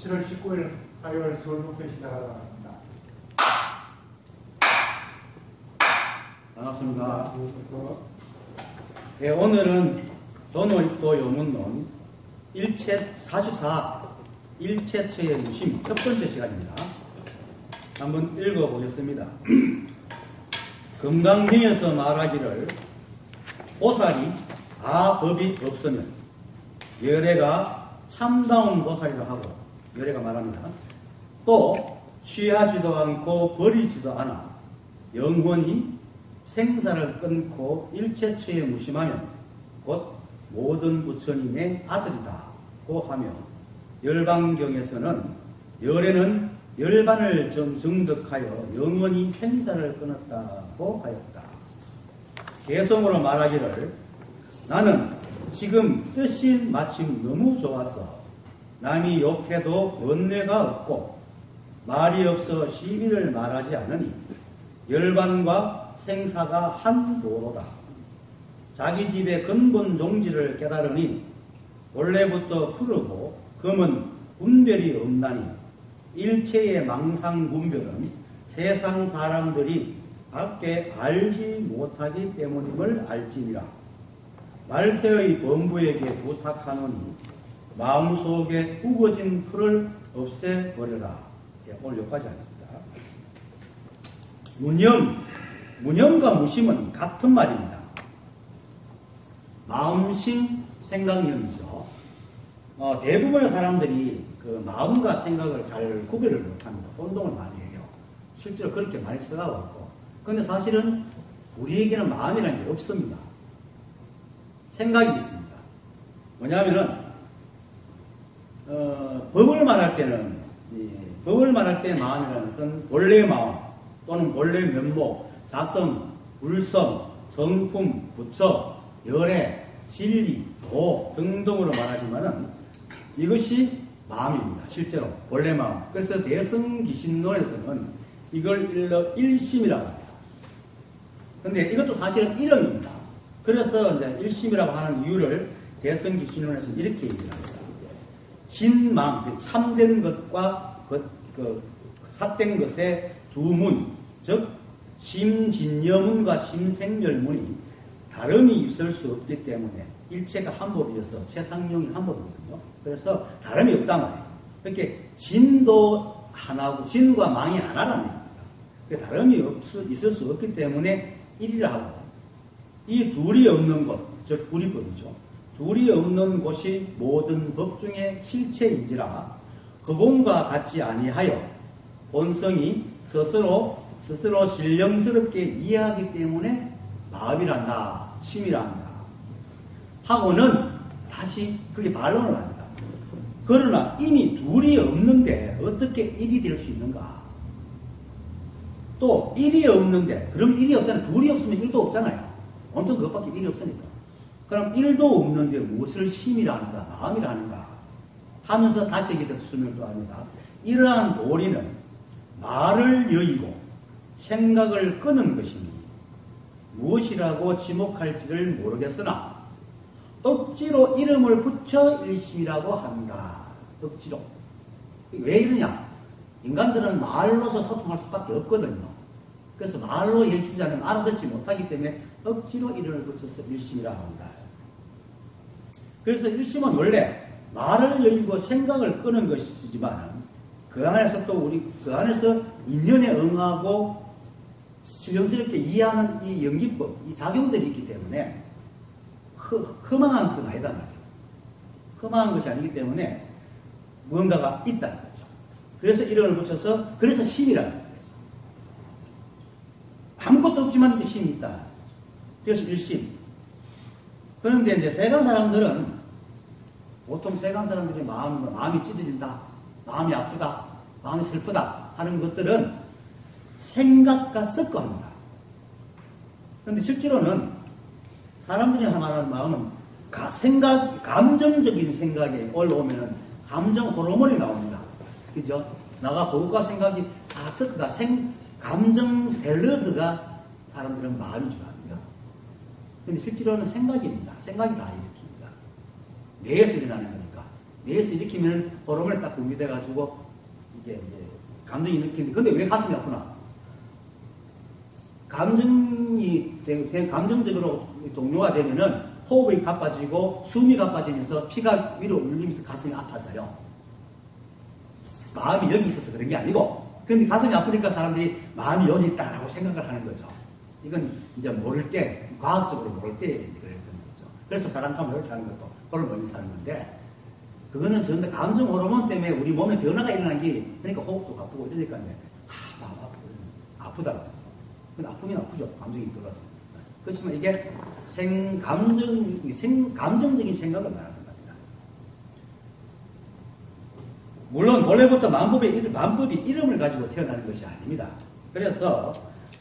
7월 19일 화요일 서울북회 시작하도록 하겠습니다. 반갑습니다. 네, 오늘은 도노입도 요문론 1체 44 일체처의 무심 첫 번째 시간입니다. 한번 읽어보겠습니다. 금강경에서 말하기를 보살이 법이 없으면 열애가 참다운 보살이라 하고, 열애가 말합니다. 또 취하지도 않고 버리지도 않아 영원히 생사를 끊고 일체처에 무심하면 곧 모든 부처님의 아들이다고 하며, 열반경에서는 열애는 열반을 정득하여 영원히 생사를 끊었다고 하였다. 개성으로 말하기를 나는 지금 뜻이 마침 너무 좋았어. 남이 욕해도 번뇌가 없고 말이 없어 시비를 말하지 않으니 열반과 생사가 한 도로다. 자기 집의 근본 종지를 깨달으니 원래부터 푸르고 금은 분별이 없나니 일체의 망상 분별은 세상 사람들이 밖에 알지 못하기 때문임을 알지니라. 말세의 범부에게 부탁하노니 마음속에 우거진 풀을 없애버려라. 예, 오늘 여기까지 하겠습니다. 무념과 무심은 같은 말입니다. 마음심, 생각념이죠. 대부분의 사람들이 그 마음과 생각을 잘 구별을 못합니다. 혼동을 많이 해요. 실제로 그렇게 많이 써가고. 근데 사실은 우리에게는 마음이라는 게 없습니다. 생각이 있습니다. 뭐냐면은 법을 말할 때는 법을 말할 때 마음이라는 것은 본래 마음 또는 본래 면목, 자성, 불성, 정품, 부처, 열애, 진리, 도 등등으로 말하지만은 이것이 마음입니다. 실제로 본래 마음. 그래서 대승기신론에서는 이걸 일러 일심이라고 합니다. 근데 이것도 사실은 이름입니다. 그래서 이제 일심이라고 하는 이유를 대승기신론에서 이렇게 얘기를 합니다. 진망, 참된 것과 삿된 것의 두문, 즉 심진여문과 심생열문이 다름이 있을 수 없기 때문에 일체가 한 법이어서 최상용이 한 법이거든요. 그래서 다름이 없단 말이에요. 그렇게 진도 하나고 진과 망이 하나라는 얘기입니다. 다름이 있을 수 없기 때문에 일이라 하고, 이 둘이 없는 곳, 즉 불이법이죠. 둘이 없는 곳이 모든 법 중에 실체인지라 그공과 같지 아니하여 본성이 스스로 신령스럽게 이해하기 때문에 마음이란다, 심이란다 하고는 다시 그게 반론을 합니다. 그러나 이미 둘이 없는데 어떻게 일이 될 수 있는가? 또 일이 없는데, 그럼 일이 없잖아요. 둘이 없으면 일도 없잖아요. 엄청 그것밖에 일이 없으니까. 그럼 일도 없는데 무엇을 심이라 하는가, 마음이라 하는가 하면서 다시 여기에 대해서 설명을 또 합니다. 이러한 도리는 말을 여의고 생각을 끄는 것이니 무엇이라고 지목할지를 모르겠으나 억지로 이름을 붙여 일심이라고 한다. 억지로. 왜 이러냐? 인간들은 말로서 소통할 수밖에 없거든요. 그래서 말로 해주지 않으면 알아듣지 못하기 때문에 억지로 이름을 붙여서 일심이라고 한다. 그래서 일심은 원래 말을 여의고 생각을 끄는 것이지만 그 안에서 또 우리 그 안에서 인연에 응하고 신령스럽게 이해하는 이 연기법, 이 작용들이 있기 때문에 허망한 것은 아니단 말이에요. 허망한 것이 아니기 때문에 무언가가 있다는 거죠. 그래서 이름을 붙여서, 그래서 심이라는 거죠. 아무것도 없지만 심이 있다. 그래서 일심. 그런데 이제 세간 사람들은, 보통 세간 사람들이 마음이 찢어진다, 마음이 아프다, 마음이 슬프다 하는 것들은 생각과 섞어합니다. 그런데 실제로는 사람들이 말하는 마음은 감정적인 생각에 올라오면은 감정 호르몬이 나옵니다. 그죠? 나가 보고가 생각이 다 섞어가 감정 샐러드가 사람들은 마음인 줄 압니다. 근데 실제로는 생각입니다. 생각이 다 일으킵니다. 뇌에서 일어나는 거니까. 뇌에서 일으키면 호르몬에 딱 분비돼가지고 이게 이제 감정이 일으키는데, 근데 왜 가슴이 아프나? 감정적으로 동요가 되면은 호흡이 가빠지고 숨이 가빠지면서 피가 위로 올리면서 가슴이 아파져요. 마음이 여기 있어서 그런 게 아니고, 근데 가슴이 아프니까 사람들이 마음이 여기 있다라고 생각을 하는 거죠. 이건 이제 모를 때, 과학적으로 모를 때 그랬던 거죠. 그래서 사람감을 이렇게 하는 것도 그런 의미에서 하는 건데, 그거는 전부 감정 호르몬 때문에 우리 몸에 변화가 일어난 게, 그러니까 호흡도 아프고 이러니까 이제 마음 아프고 아프다고 해서. 근데 아프긴 아프죠. 감정이 들어서. 그렇지만 이게 감정적인 생각을 말하는 겁니다. 물론 원래부터 만법이 이름을 가지고 태어나는 것이 아닙니다. 그래서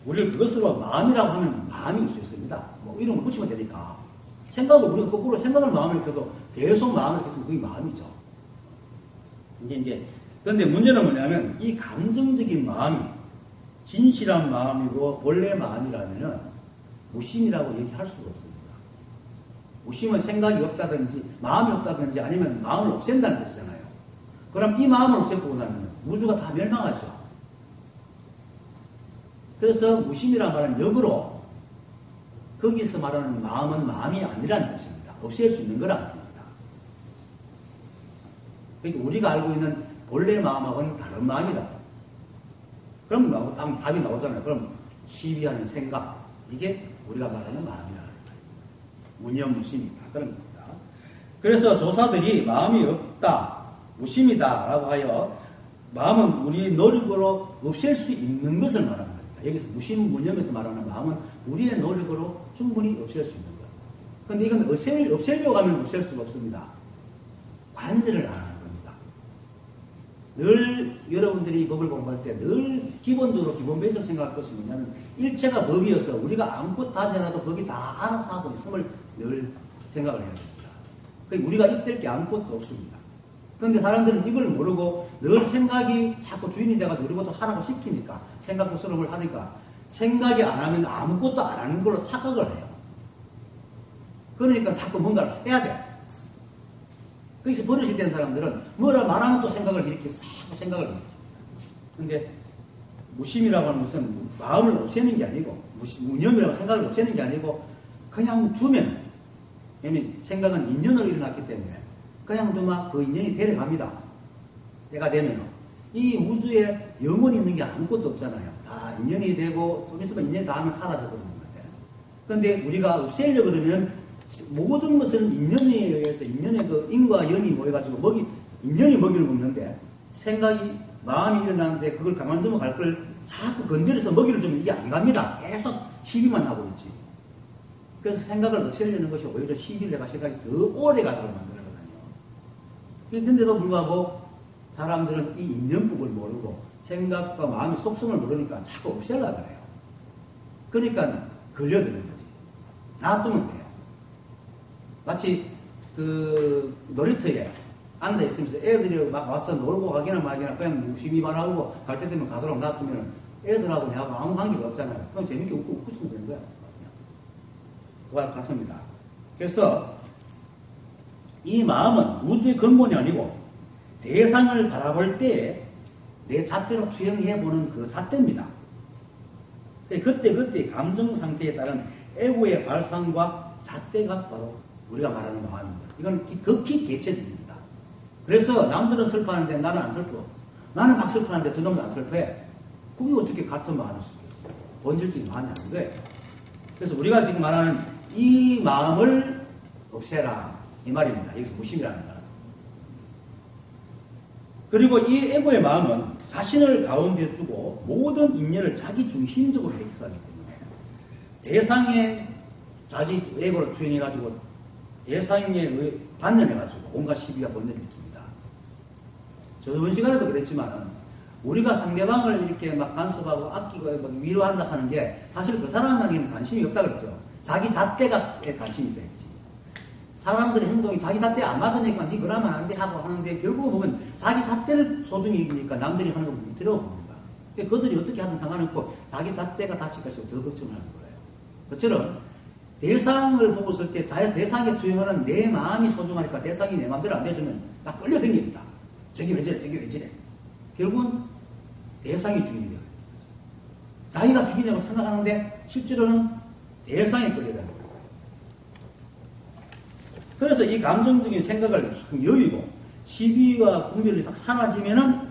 우리를 그것으로 마음이라고 하면 마음이 올 수 있습니다. 뭐 이름을 붙이면 되니까. 생각을 우리가 거꾸로 생각을 마음을 켜도 계속 마음을 켰으면 그게 마음이죠. 그런데 문제는 뭐냐면 이 감정적인 마음이 진실한 마음이고 본래 마음이라면은 무심이라고 얘기할 수가 없습니다. 무심은 생각이 없다든지 마음이 없다든지 아니면 마음을 없앤다는 뜻이잖아요. 그럼 이 마음을 없애고 나면 우주가 다 멸망하죠. 그래서 무심이란 말은 역으로 거기서 말하는 마음은 마음이 아니라는 뜻입니다. 없앨 수 있는 거란 말입니다. 그러니까 우리가 알고 있는 본래 마음하고는 다른 마음이다. 그럼 답이 나오잖아요. 그럼 시비하는 생각, 이게 우리가 말하는 마음이라는 거예요. 무념무심이다. 그런 겁니다. 그래서 조사들이 마음이 없다, 무심이다 라고 하여 마음은 우리의 노력으로 없앨 수 있는 것을 말하는 겁니다. 여기서 무심, 무념에서 말하는 마음은 우리의 노력으로 충분히 없앨 수 있는 거예요. 그런데 이건 없애려고 하면 없앨 수가 없습니다. 관절을 안 하는 겁니다. 늘 여러분들이 법을 공부할 때 늘 기본적으로 기본 베이스로 생각할 것이 뭐냐면 일체가 법이어서 우리가 아무것도 하지 않아도 법이 다 알아서 하고 있음을 늘 생각을 해야 됩니다. 그러니까 우리가 입댈 게 아무것도 없습니다. 그런데 사람들은 이걸 모르고 늘 생각이 자꾸 주인이 돼가지고 우리부터 하라고 시키니까 생각도 수렴을 하니까 생각이 안 하면 아무것도 안 하는 걸로 착각을 해요. 그러니까 자꾸 뭔가를 해야 돼. 거기서 버릇이 된 사람들은 뭐라 말하면 또 생각을 이렇게 자꾸 생각을 일으킵니다. 그런데 무심이라고 하는 것은 마음을 없애는 게 아니고 무념이라고 생각을 없애는 게 아니고 그냥 두면, 왜냐면 생각은 인연으로 일어났기 때문에 그냥 두면 그 인연이 데려갑니다. 때가 되면 이 우주에 영원히 있는 게 아무것도 없잖아요. 다 인연이 되고 좀 있으면 인연이 다 하면 사라져버리는 건데, 그런데 우리가 없애려고 그러면 모든 것은 인연에 의해서 인연의 그 인과 연이 모여가지고 인연이 먹이를 먹는데 생각이 마음이 일어나는데 그걸 가만두면 갈 걸 자꾸 건드려서 먹이를 주면 이게 안 갑니다. 계속 시비만 하고 있지. 그래서 생각을 없애려는 것이 오히려 시비를 내가 생각이 더 오래 가도록 만들거든요. 그런데도 불구하고 사람들은 이 인연법을 모르고 생각과 마음의 속성을 모르니까 자꾸 없애려고 그래요. 그러니까 걸려드는 거지. 놔두면 돼요. 마치 그 놀이터에 앉아있으면서 애들이 막 와서 놀고 가기나 말기나 그냥 무심히만 하고 갈 때 되면 가도록 놔두면 애들하고 내하고 아무 관계가 없잖아요. 그럼 재밌게 웃고 웃으면 되는 거야. 그와 같습니다. 그래서 이 마음은 우주의 근본이 아니고 대상을 바라볼 때 내 잣대로 투영해보는 그 잣대입니다. 그때 감정 상태에 따른 애고의 발상과 잣대가 바로 우리가 말하는 마음입니다. 이건 극히 개체적입니다. 그래서 남들은 슬퍼하는데 나는 안 슬퍼. 나는 막 슬퍼하는데 저놈은 안 슬퍼해. 그게 어떻게 같은 마음일 수 있겠어요? 본질적인 마음이 아닌데. 그래서 우리가 지금 말하는 이 마음을 없애라 이 말입니다. 여기서 무심이라는 말. 그리고 이 애고의 마음은 자신을 가운데 두고 모든 인연을 자기 중심적으로 해결하기 때문에 대상의 자기 애고를 투영해가지고 대상에 반면해가지고 온갖 시비가 번뇌를 일으킵니다. 저번 시간에도 그랬지만 우리가 상대방을 이렇게 막 간섭하고 아끼고 막 위로한다 하는 게 사실 그 사람에게는 관심이 없다 그랬죠. 자기 잣대가 관심이 됐지. 사람들의 행동이 자기 잣대에 안 맞으니까 니 그러면 안 돼 하고 하는데 결국은 보면 자기 잣대를 소중히 여기니까 남들이 하는 거 밑으로 봅니다. 그들이 어떻게 하든 상관없고 자기 잣대가 다칠 것이고 더 걱정하는 거예요. 그처럼 대상을 보고 있을 때 대상에 투영하는 내 마음이 소중하니까 대상이 내 마음대로 안 돼주면 막 끌려다닙니다. 저게 왜 저래, 저게 왜 저래. 결국은 대상이 주인이 되어요. 자기가 주인이라고 생각하는데 실제로는 대상에 끌려다니는 거예요. 그래서 이 감정적인 생각을 여의고 시비와 분별이 싹 사라지면은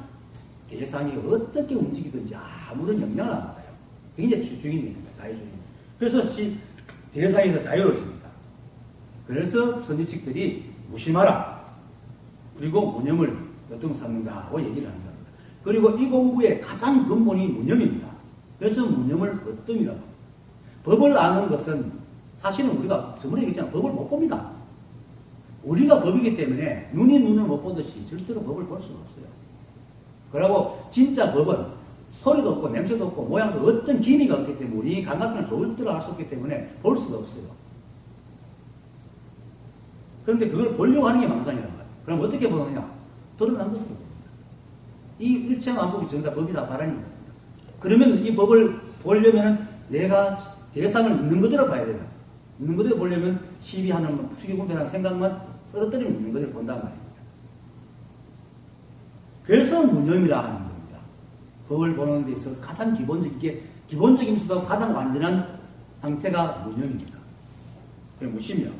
대상이 어떻게 움직이든지 아무런 영향을 안 받아요. 굉장히 주인이 됩니다. 자유주의. 그래서 대상에서 자유로워집니다. 그래서 선지식들이 무심하라. 그리고 무념을 여통 삼는다고 얘기를 하는 겁니다. 그리고 이 공부의 가장 근본이 무념입니다. 그래서 무념을 어뜸이라고. 법을 아는 것은 사실은 우리가 저번에 얘기했잖아요. 법을 못 봅니다. 우리가 법이기 때문에 눈이 눈을 못 보듯이 절대로 법을 볼 수가 없어요. 그리고 진짜 법은 소리도 없고 냄새도 없고 모양도 어떤 기미가 없기 때문에 우리 감각들은 절대로 알 수 없기 때문에 볼 수가 없어요. 그런데 그걸 보려고 하는 게 망상이란 말이에요. 그럼 어떻게 보느냐? 드러난 것으로 봅니다. 이 일체만법이 전부 다 법이다 바라니까. 그러면 이 법을 보려면 내가 대상을 있는 그대로 봐야 돼요. 있는 그대로 보려면 시비하는 수기분별하는 생각만 떨어뜨리면 있는 그대로 본단 말입니다. 그래서 무념이라 하는 겁니다. 법을 보는 데 있어서 가장 기본적이면서도 가장 완전한 상태가 무념입니다. 그게 무심이요.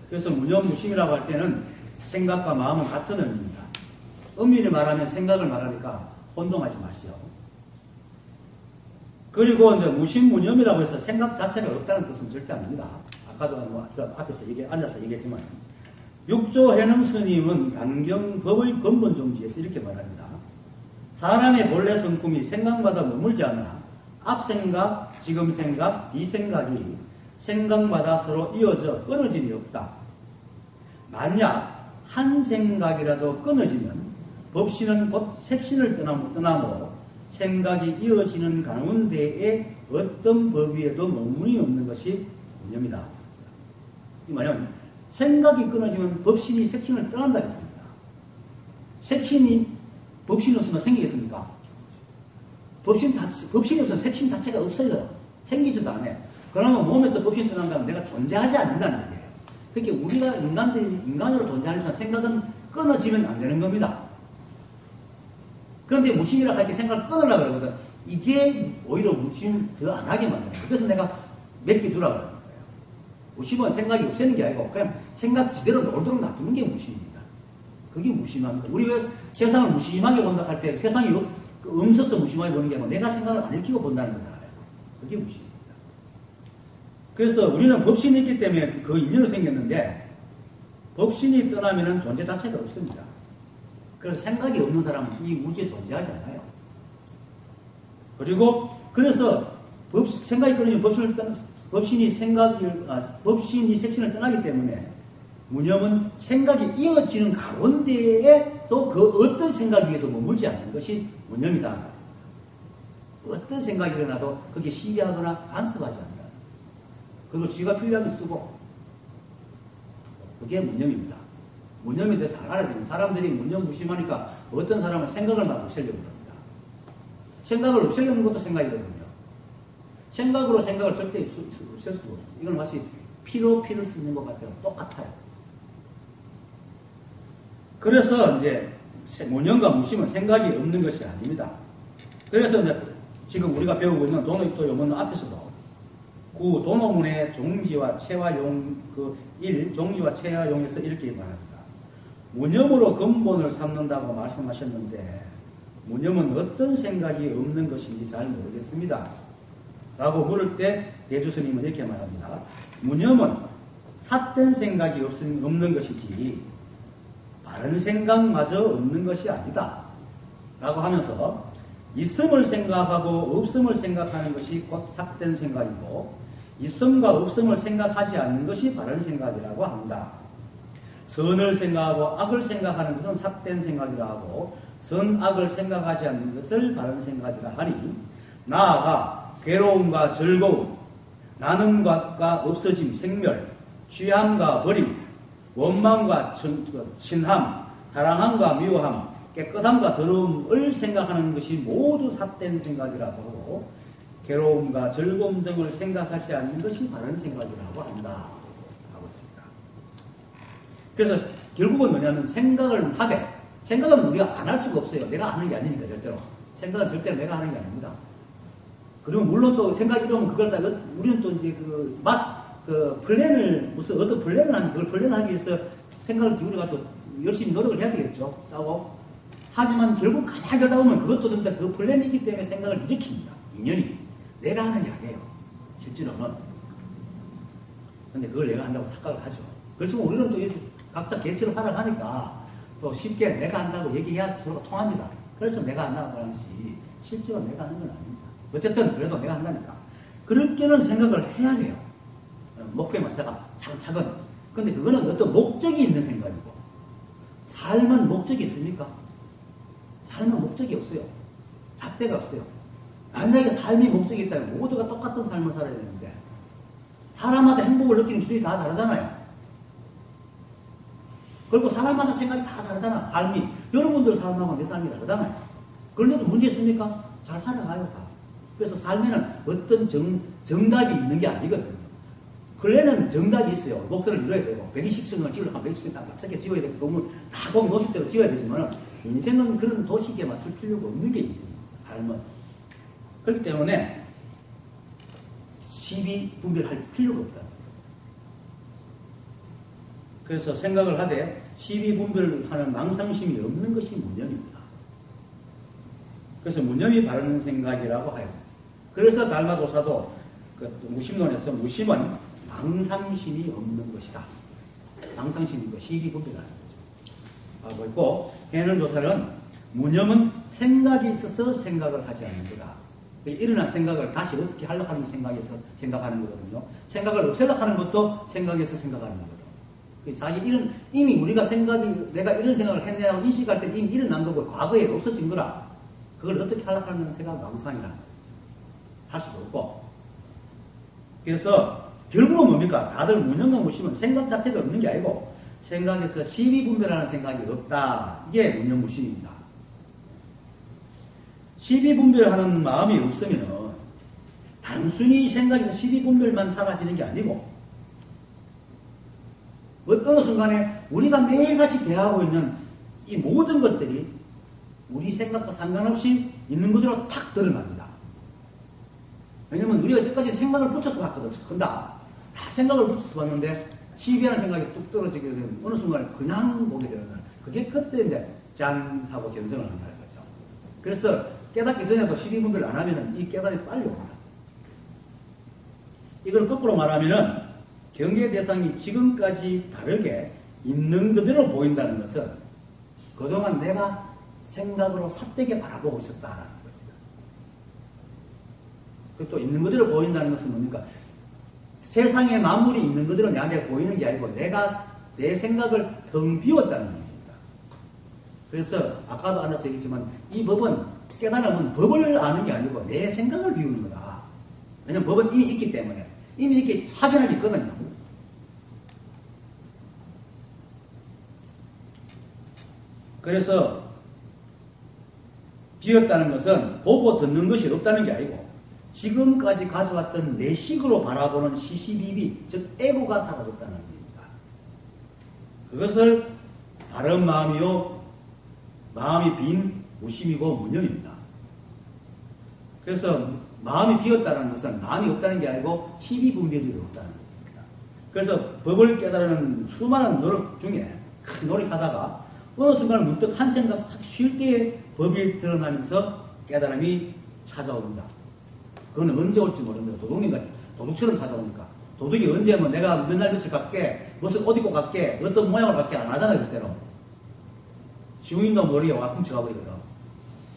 그래서 무념, 무심이라고 할 때는 생각과 마음은 같은 의미입니다. 엄밀히 말하면 생각을 말하니까 혼동하지 마시오. 그리고 이제 무심, 무념이라고 해서 생각 자체가 없다는 뜻은 절대 아닙니다. 아까도 앞에서 앉아서 얘기했지만, 육조 해능 스님은 강경법의 근본 정지에서 이렇게 말합니다. 사람의 본래 성품이 생각마다 머물지 않아 앞 생각, 지금 생각, 뒤 생각이 생각마다 서로 이어져 끊어짐이 없다. 만약 한 생각이라도 끊어지면 법신은 곧 색신을 떠나므로 생각이 이어지는 가운데에 어떤 법위에도 머무름이 없는 것이 무념이다. 이 말은 생각이 끊어지면 법신이 색신을 떠난다 했습니다. 색신이 법신이 없으면 생기겠습니까? 법신이 없으면 색신 자체가 없어요. 생기지도 않아요. 그러면 몸에서 법신이 떠난다면 내가 존재하지 않는다는 얘기예요. 그렇게 우리가 인간으로 존재하는 이상 생각은 끊어지면 안 되는 겁니다. 그런데 무심이라고 할 때 생각을 끊으려고 그러거든. 이게 오히려 무심 더 안 하게 만드는 거예요. 그래서 내가 몇 개 두라고 그러는 거예요. 무심은 생각이 없애는 게 아니고 그냥 생각 지대로 놀도록 놔두는 게 무심입니다. 그게 무심합니다. 우리 왜 세상을 무심하게 본다 할 때 세상이 없어서 무심하게 보는 게 아니고 내가 생각을 안 읽히고 본다는 거잖아요. 그게 무심입니다. 그래서 우리는 법신이 있기 때문에 그 인연으로 생겼는데 법신이 떠나면 존재 자체가 없습니다. 그래서 생각이 없는 사람은 이 우주에 존재하지 않아요. 그리고 그래서 생각이 끊어지면 법신이 색신을 떠나기 때문에 무념은 생각이 이어지는 가운데에 또 그 어떤 생각 위에도 머물지 않는 것이 무념이다. 어떤 생각이 일어나도 거기에 시비하거나 간섭하지 않는다. 그리고 지가 필요하면 쓰고 그게 무념입니다. 무념에 대해서 잘 알아야 됩니다. 사람들이 무념 무심하니까 어떤 사람은 생각을 막 없애려고 합니다. 생각을 없애려는 것도 생각이거든요. 생각으로 생각을 절대 없앨 수가 없어요. 이건 마치 피로 피를 씻는 것 같아요. 똑같아요. 그래서 이제 무념과 무심은 생각이 없는 것이 아닙니다. 그래서 이제 지금 우리가 배우고 있는 도노익도 요문 앞에서도 그 도노문의 종지와 체화용 종지와 체화용에서 이렇게 말합니다. 무념으로 근본을 삼는다고 말씀하셨는데 무념은 어떤 생각이 없는 것인지 잘 모르겠습니다. 라고 물을 때 대주스님은 이렇게 말합니다. 무념은 삿된 생각이 없는 것이지 바른 생각마저 없는 것이 아니다. 라고 하면서 있음을 생각하고 없음을 생각하는 것이 곧 삭된 생각이고 있음과 없음을 생각하지 않는 것이 바른 생각이라고 한다. 선을 생각하고 악을 생각하는 것은 삭된 생각이라 하고 선악을 생각하지 않는 것을 바른 생각이라 하니 나아가 괴로움과 즐거움, 나눔과 없어짐, 생멸, 취함과 버림, 원망과 친함, 사랑함과 미워함, 깨끗함과 더러움을 생각하는 것이 모두 삭된 생각이라고 하고 괴로움과 즐거움 등을 생각하지 않는 것이 바른 생각이라고 한다. 하고 있습니다. 그래서 결국은 뭐냐면 생각을 하되, 생각은 우리가 안 할 수가 없어요. 내가 하는 게 아니니까 절대로. 생각은 절대로 내가 하는 게 아닙니다. 그리고 물론 또 생각이 들어오면 그걸 다, 우리는 또 이제 플랜을, 무슨 어떤 플랜을 하면 그걸 플랜하기 위해서 생각을 기울여가지고 열심히 노력을 해야 되겠죠. 짜고. 하지만 결국 가만히 들다 보면 그것도 전부 다 그 플랜이 있기 때문에 생각을 일으킵니다. 인연이. 내가 하는 게 아니에요. 실제로는. 근데 그걸 내가 한다고 착각을 하죠. 그래서 우리는 또 각자 개체로 살아가니까 또 쉽게 내가 한다고 얘기해야 서로가 통합니다. 그래서 내가 한다고 하는 것이 실제로 내가 하는 건 아닙니다. 어쨌든 그래도 내가 한다니까. 그렇게는 생각을 해야 돼요. 목표에 맞춰가 차근차근. 근데 그거는 어떤 목적이 있는 생각이고, 삶은 목적이 있습니까? 삶은 목적이 없어요. 잣대가 없어요. 만약에 삶이 목적이 있다면 모두가 똑같은 삶을 살아야 되는데, 사람마다 행복을 느끼는 기준이 다 다르잖아요. 그리고 사람마다 생각이 다 다르잖아. 삶이. 여러분들 삶하고 내 삶이 다르잖아요. 그런데도 문제 있습니까? 잘 살아가요, 다. 그래서 삶에는 어떤 정답이 있는 게 아니거든요. 근래는 정답이 있어요. 목표를 이뤄야 되고, 120층을 지으려면 120층 딱 맞춰게 지어야 되고, 건물 다 거기 도식대로 지어야 되지만, 인생은 그런 도식에 맞출 필요가 없는 게 인생입니다. 삶은. 그렇기 때문에, 시비 분별할 필요가 없다. 그래서 생각을 하되, 시비 분별하는 망상심이 없는 것이 무념입니다. 그래서 무념이 바르는 생각이라고 하여. 그래서 달마조사도 그 무심론에서 무심은 망상심이 없는 것이다. 망상심이고 시비 분별하는 거죠. 하고 있고, 해는 조사는 무념은 생각이 있어서 생각을 하지 않는 거다. 일어난 생각을 다시 어떻게 하려고 하는 생각에서 생각하는 거거든요. 생각을 없애려고 하는 것도 생각에서 생각하는 거거든요. 사실 이미 우리가 내가 이런 생각을 했네라고 인식할 때 이미 일어난 거고, 과거에 없어진 거라. 그걸 어떻게 하려고 하는 생각 망상이라는 거죠. 할 수도 없고. 그래서 결국은 뭡니까? 다들 무념과 무심은 생각 자체가 없는 게 아니고 생각에서 시비 분별하는 생각이 없다. 이게 무념 무심입니다. 시비 분별하는 마음이 없으면 단순히 생각에서 시비 분별만 사라지는 게 아니고 어느 순간에 우리가 매일같이 대하고 있는 이 모든 것들이 우리 생각과 상관없이 있는 그대로 탁 드러납니다. 왜냐면 우리가 여태까지 생각을 붙여서 봤거든. 근다. 다 생각을 붙여서 봤는데 시비하는 생각이 뚝 떨어지게 되면 어느 순간에 그냥 보게 되는 거예요. 그게 그때 이제 짠 하고 견성을 한다는 거죠. 그래서 깨닫기 전에도 시비 분별을 안 하면 이 깨달음이 빨리 옵니다. 이걸 거꾸로 말하면은 경계 대상이 지금까지 다르게 있는 그대로 보인다는 것은 그동안 내가 생각으로 삿되게 바라보고 있었다라는 겁니다. 그리고 또 있는 그대로 보인다는 것은 뭡니까? 세상에 만물이 있는 그대로 내한테 보이는 게 아니고 내 생각을 텅 비웠다는 얘기입니다. 그래서 아까도 앉아서 얘기했지만 이 법은 깨달음은 법을 아는 게 아니고 내 생각을 비우는 거다. 왜냐하면 법은 이미 있기 때문에 이미 이렇게 확연하게 있거든요. 그래서 비었다는 것은 보고 듣는 것이 없다는 게 아니고 지금까지 가져왔던 내 식으로 바라보는 시시비비, 즉 에고가 사라졌다는 의미입니다. 그것을 바른 마음이요, 마음이 빈 무심이고 무념입니다. 그래서 마음이 비었다는 것은 마음이 없다는 게 아니고 시비분별이 없다는 얘기입니다. 그래서 법을 깨달으는 수많은 노력 중에 큰 노력하다가 어느 순간 문득 한 생각 싹 쉴 때에 법이 드러나면서 깨달음이 찾아옵니다. 그건 언제 올지 모릅니다. 도둑님같이 도둑처럼 찾아오니까. 도둑이 언제 하면 내가 몇 날 며칠 갈게, 무슨 옷 입고 갈게, 어떤 모양으로 갈게 안 하잖아요, 절대로. 지웅인도 모르게 와 훔쳐가버리거든.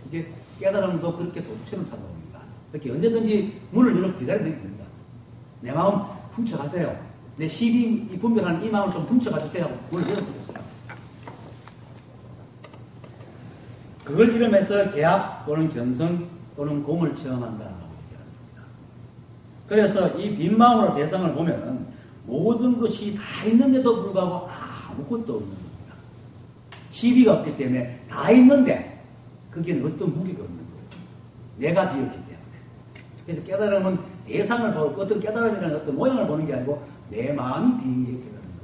이게 깨달음도 그렇게 도둑처럼 찾아옵니다. 그렇게 언제든지 문을 열어서 기다리면 됩니다. 내 마음 훔쳐가세요. 내 시비 분별하는 이 마음을 좀 훔쳐가주세요 하고 문을 열어주세요. 그걸 이름해서 계합 또는 견성 또는 공을 체험한다라고 얘기합니다. 그래서 이 빈 마음으로 대상을 보면 모든 것이 다 있는데도 불구하고 아무것도 없는 겁니다. 시비가 없기 때문에 다 있는데 거기에는 어떤 무게가 없는 거예요. 내가 비었기 때문에. 그래서 깨달음은 대상을 보고 어떤 깨달음이라는 어떤 모양을 보는 게 아니고 내 마음이 비인 게 깨달음인 겁니다.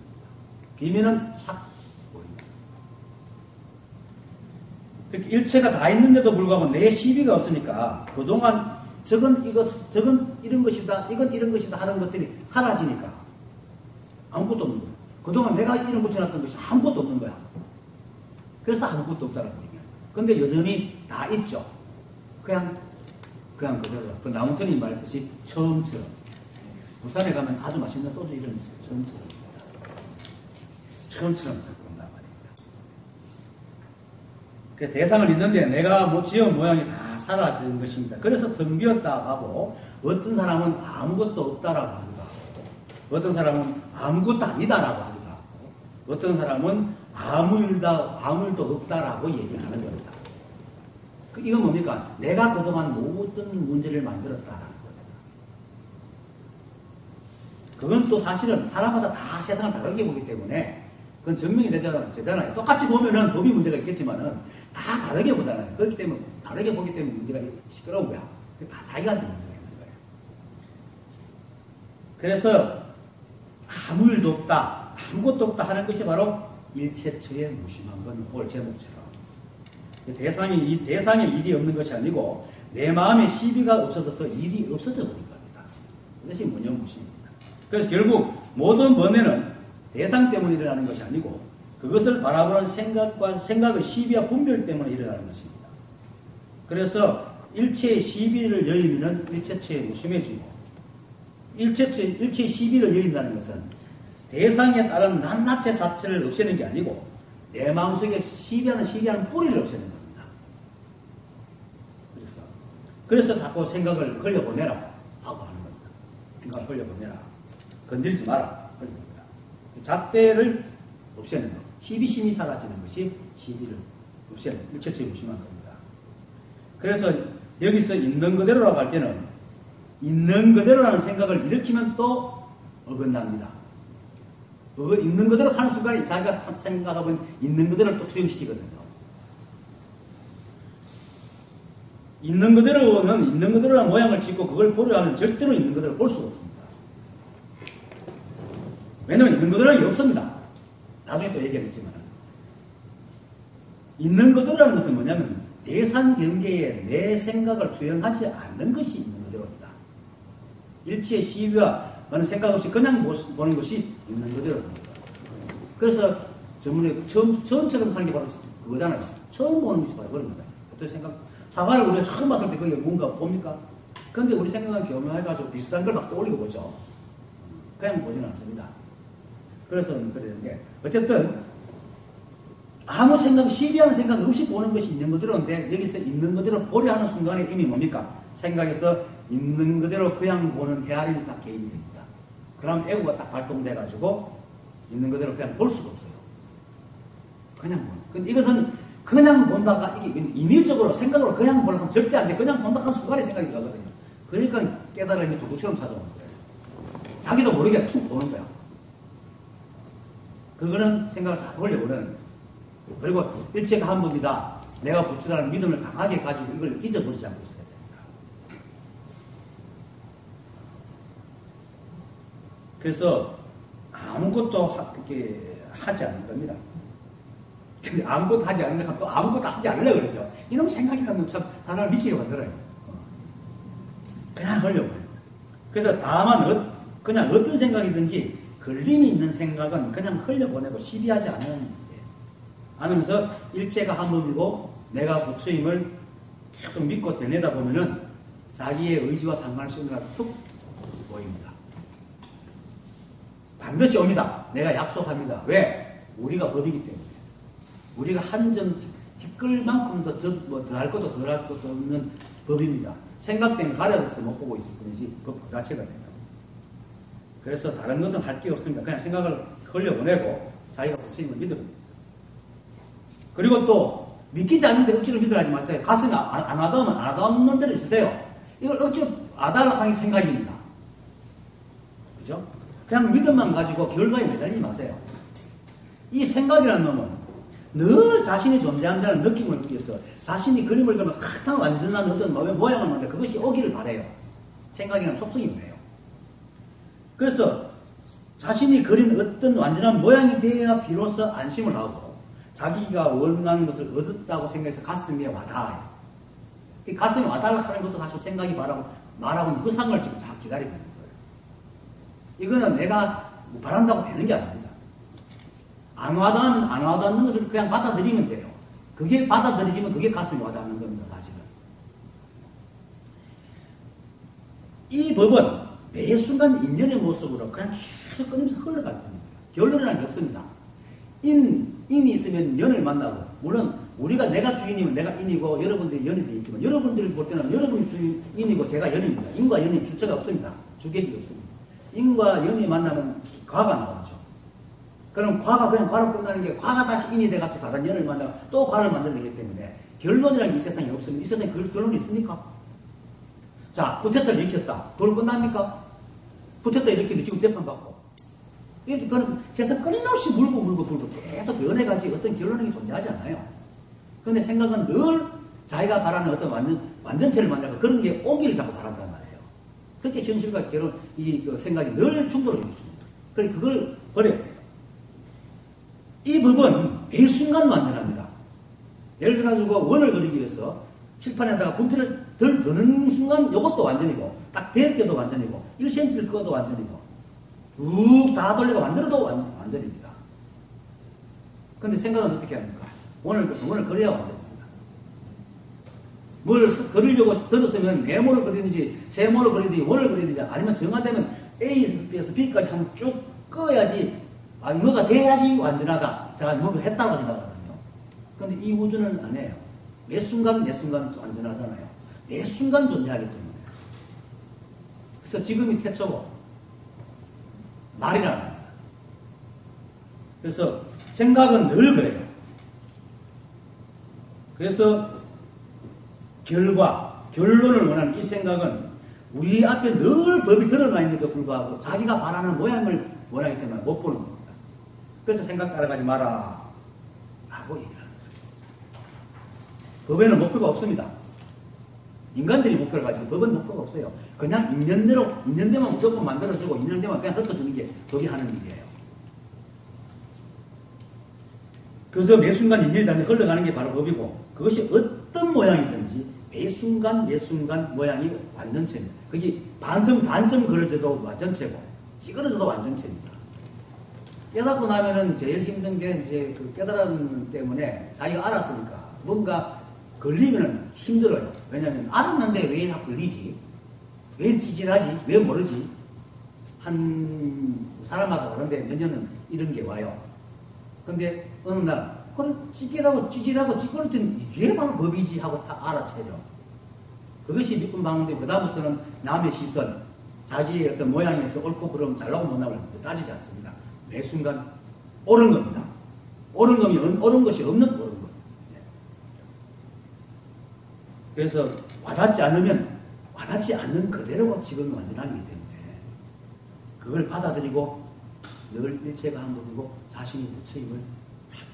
비면은 확 보입니다. 일체가 다 있는데도 불구하고 내 시비가 없으니까 그동안 저건 이런 것이다, 이건 이런 것이다 하는 것들이 사라지니까 아무것도 없는 거예요. 그동안 내가 이런 붙여놨던 것이 아무것도 없는 거야. 그래서 아무것도 없다라고 얘기해요. 근데 여전히 다 있죠. 그냥 그대로. 그 나무선이 말했듯이 처음처럼. 부산에 가면 아주 맛있는 소주 이름이 있어요. 처음처럼 듣고 온단 말입니다. 그 대상을 있는데 내가 뭐 지은 모양이 다 사라지는 것입니다. 그래서 텅 비었다 하고 어떤 사람은 아무것도 없다라고 하기도 하고 어떤 사람은 아무것도 아니다라고 하기도 하고 어떤 사람은 아무 일도 없다라고 얘기를 하는 겁니다. 이건 뭡니까? 내가 그동안 모든 문제를 만들었다라는 겁니다. 그건 또 사실은 사람마다 다 세상을 다르게 보기 때문에 그건 증명이 되잖아요. 똑같이 보면은 법이 문제가 있겠지만은 다 다르게 보잖아요. 그렇기 때문에 다르게 보기 때문에 문제가 시끄러운 거야. 다 자기한테 문제가 있는 거예요. 그래서 아무 일도 없다, 아무것도 없다 하는 것이 바로 일체처의 무심한 건 오늘 제목처럼 이 대상에 일이 없는 것이 아니고 내 마음에 시비가 없어져서 일이 없어져 버린 겁니다. 이것이 무념무심입니다. 그래서 결국 모든 번뇌는 대상 때문에 일어나는 것이 아니고 그것을 바라보는 생각의 시비와 분별 때문에 일어나는 것입니다. 그래서 일체의 시비를 여의면 일체처에 무심해지고 일체의 시비를 여인다는 것은 대상에 따른 낱낱의 자체를 없애는 게 아니고 내 마음속에 시비하는 뿌리를 없애는 겁니다. 그래서 자꾸 생각을 흘려보내라 하고 하는 겁니다. 생각을 흘려보내라. 건드리지 마라. 흘려보내라. 잣대를 없애는 것. 시비심이 사라지는 것이 시비를 없애는 일체처에 무심한 겁니다. 그래서 여기서 있는 그대로라고 할 때는 있는 그대로라는 생각을 일으키면 또 어긋납니다. 있는 그대로 하는 순간에 자기가 생각하면 있는 그대로를 또 투영시키거든요. 있는 그대로는 있는 그대로라는 모양을 짓고 그걸 보려 하면 절대로 있는 그대로 볼 수가 없습니다. 왜냐하면 있는 그대로라는 게 없습니다. 나중에 또 얘기하겠지만 있는 그대로라는 것은 뭐냐면 대상 경계에 내 생각을 투영하지 않는 것이 있는 그대로입니다. 일체의 시비와 어느 생각 없이 그냥 보는 것이 있는 그대로입니다. 그래서 전문에 처음처럼 하는 게 바로 그거잖아요. 처음 보는 것이 바로 그런 거다. 어떤 생각? 사과를 우리가 처음 봤을 때 그게 뭔가 봅니까? 그런데 우리 생각은 교묘해가지고 비슷한 걸 막 떠올리고 보죠. 그냥 보지는 않습니다. 그래서 그랬는데 어쨌든 아무 생각, 시비하는 생각 없이 보는 것이 있는 그대로인데 여기서 있는 그대로 보려 하는 순간에 이미 뭡니까? 생각에서 있는 그대로 그냥 보는 헤아림이 딱 개입이 됩니다. 그럼 에고가 딱 발동돼가지고 있는 그대로 그냥 볼 수가 없어요. 그냥 보는. 근데 이것은 그냥 본다가 이게 인위적으로 생각으로 그냥 보려면 절대 안 돼. 그냥 본다 하는 순간에 생각이 들어가거든요. 그러니까 깨달음이 도둑처럼 찾아오는 거예요. 자기도 모르게 툭 보는 거야. 그거는 생각을 잘 올려보내는. 그리고 일체가 한 법이다. 내가 부처라는 믿음을 강하게 가지고 이걸 잊어버리지 않고 있어야 됩니다. 그래서 아무것도 이렇게 하지 않는 겁니다. 근데 아무것도 하지 않으려면 또 아무것도 하지 않으려고 그러죠. 이놈 생각이라면 참 사람을 미치게 만들어요. 그냥 흘려버려요. 그래서 다만 그냥 어떤 생각이든지 걸림이 있는 생각은 그냥 흘려보내고 시비하지 않으면서 일체가 한 법이고 내가 부처임을 계속 믿고 되뇌다 보면은 자기의 의지와 상관없이 어느 날 툭 보입니다. 반드시 옵니다. 내가 약속합니다. 왜? 우리가 법이기 때문에. 우리가 한 점 티끌만큼 더 할 것도 덜 할 것도 없는 법입니다. 생각 때문에 가려져서 못 보고 있을 뿐이지 그 자체가 된다. 그래서 다른 것은 할 게 없습니다. 그냥 생각을 흘려보내고 자기가 부처님을 믿어봅니다. 그리고 또 믿기지 않는데 억지로 믿으라 하지 마세요. 가슴이 안 와닿는 데로 있으세요. 이걸 억지로 와달라고 하는 생각입니다. 그죠? 그냥 믿음만 가지고 결과에 매달리지 마세요. 이 생각이라는 놈은 늘 자신이 존재한다는 느낌을 느껴서 자신이 그림을 그리면 가장 완전한 어떤 모양을 만들 그것이 오기를 바래요. 생각이나 속성이 없네요. 그래서 자신이 그린 어떤 완전한 모양이 돼야 비로소 안심을 하고 자기가 원하는 것을 얻었다고 생각해서 가슴에 와닿아요. 가슴에 와닿으라는 것도 사실 생각이 말하고는 허상을 지금 다 기다리고 있는 거예요. 이거는 내가 바란다고 되는 게 아닙니다. 안 와닿는 것을 그냥 받아들이면 돼요. 그게 받아들이지면 그게 가슴에 와닿는 겁니다, 사실은. 이 법은 매 순간 인연의 모습으로 그냥 계속 끊임없이 흘러갈 뿐입니다. 결론이라는 게 없습니다. 인이 있으면 연을 만나고, 물론 우리가 내가 주인이면 내가 인이고 여러분들이 연이 되어 있지만 여러분들이 볼 때는 여러분이 주인이고 제가 연입니다. 인과 연이 주체가 없습니다. 주객이 없습니다. 인과 연이 만나면 과가 나오죠. 그럼 과가 그냥 과로 끝나는 게 과가 다시 인이 돼가지고 다른 연을 만나면 또 과를 만들어내기 때문에 결론이라는 이 세상에 없습니다. 이 세상에 그 결론이 있습니까? 자, 구테타를 일으켰다. 그걸 끝납니까? 구테타 일으키는데 지금 재판받고. 이렇게 세상 끊임없이 물고 불고 계속 변해가지고 어떤 결론이 존재하지 않아요. 그런데 생각은 늘 자기가 바라는 어떤 완전체를 만나고 그런 게 오기를 자꾸 바란단 말이에요. 그렇게 현실과 결혼, 그 생각이 늘 충돌을 일으킵니다. 그래, 그걸 버려야 돼요. 이 법은 매 순간 완전합니다. 예를 들어가지고 원을 그리기 위해서 칠판에다가 분필을 덜 드는 순간 이것도 완전이고, 딱 댈 때도 완전이고, 1cm를 꺼도 완전이고, 쭉 다 돌리고 만들어도 완전입니다. 그런데 생각은 어떻게 합니까? 원을 그려야 완전입니다. 뭘 그리려고 들었으면 네모를 그리든지, 세모를 그리든지, 원을 그리든지, 아니면 정화되면 A에서 B까지 한번 쭉 꺼야지, 뭐가 돼야지 완전하다. 제가 뭐가 했다고 생각하거든요. 그런데 이 우주는 안 해요. 매 순간 완전하잖아요. 매 순간 존재하기 때문에. 그래서 지금이 태초고 말이라는 겁니다. 그래서 생각은 늘 그래요. 그래서 결론을 원하는 이 생각은 우리 앞에 늘 법이 드러나 있는데도 불구하고 자기가 바라는 모양을 원하기 때문에 못 보는 겁니다. 그래서 생각 따라가지 마라 라고 얘기를 하는 거예요. 법에는 목표가 없습니다. 인간들이 목표를 가지고 법은 목표가 없어요. 그냥 있는데만 무조건 만들어주고 있는데만 그냥 흩어주는 게 법이 하는 일이에요. 그래서 매 순간 인연이 닿는 흘러가는 게 바로 법이고, 그것이 어떤 모양이든지 매 순간 모양이 완전체입니다. 그게 반점 그려져도 완전체고 찌그러져도 완전체입니다. 깨닫고 나면은 제일 힘든 게 이제 그 깨달음 때문에 자기가 알았으니까 뭔가 걸리면은 힘들어요. 왜냐면 알았는데 왜 다 걸리지? 왜 찌질하지? 왜 모르지? 한 사람마다 다른데 몇 년은 이런 게 와요. 근데 어느 날 그걸 찌질하고 찌그러진 이게 바로 법이지 하고 딱 알아채죠. 그것이 믿음 방문되고 그다음부터는 남의 시선, 자기의 어떤 모양에서 옳고 그름 잘나고 못나고 따지지 않습니다. 매 순간 옳은 겁니다. 옳은 것이 없는 옳은 것. 그래서 와닿지 않는 그대로가 지금 완전하기 때문에 그걸 받아들이고 늘 일체가 한 법이고 자신이 부처임을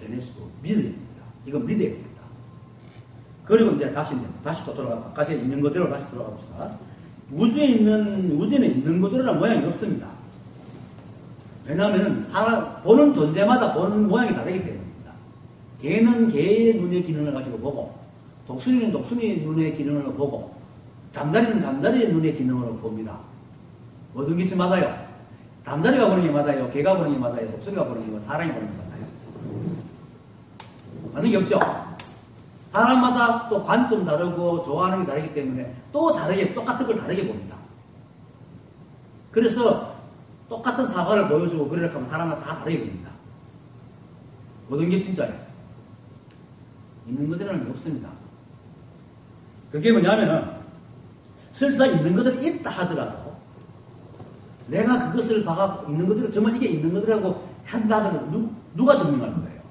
해낼 수도 믿어야 됩니다. 이건 믿어야 됩니다. 그리고 이제 다시 또 아까 있는 그대로 다시 돌아가 봅시다. 우주에는 있는 그대로란 모양이 없습니다. 왜냐하면 보는 존재마다 보는 모양이 다르기 때문입니다. 개는 개의 눈의 기능을 가지고 보고, 독수리는 독수리의 눈의 기능을 보고, 잠자리는 잠자리의 눈의 기능으로 봅니다. 모든 것이 맞아요. 잠자리가 보는 게 맞아요. 개가 보는 게 맞아요. 독수리가 보는 게 맞아요. 사람이 보는 게 맞아요. 맞는 게 없죠. 사람마다 또 관점 다르고 좋아하는 게 다르기 때문에 또 똑같은 걸 다르게 봅니다. 그래서 똑같은 사과를 보여주고 그러려고 하면 사람마다 다 다르게 보입니다. 모든 게 진짜예요. 있는 그대로는 게 없습니다. 그게 뭐냐면은 설사 있는 것들이 있다 하더라도 내가 그것을 봐갖고 있는 것대로 정말 이게 있는 것이라고 한다 하더라도 누가 증명할 거예요?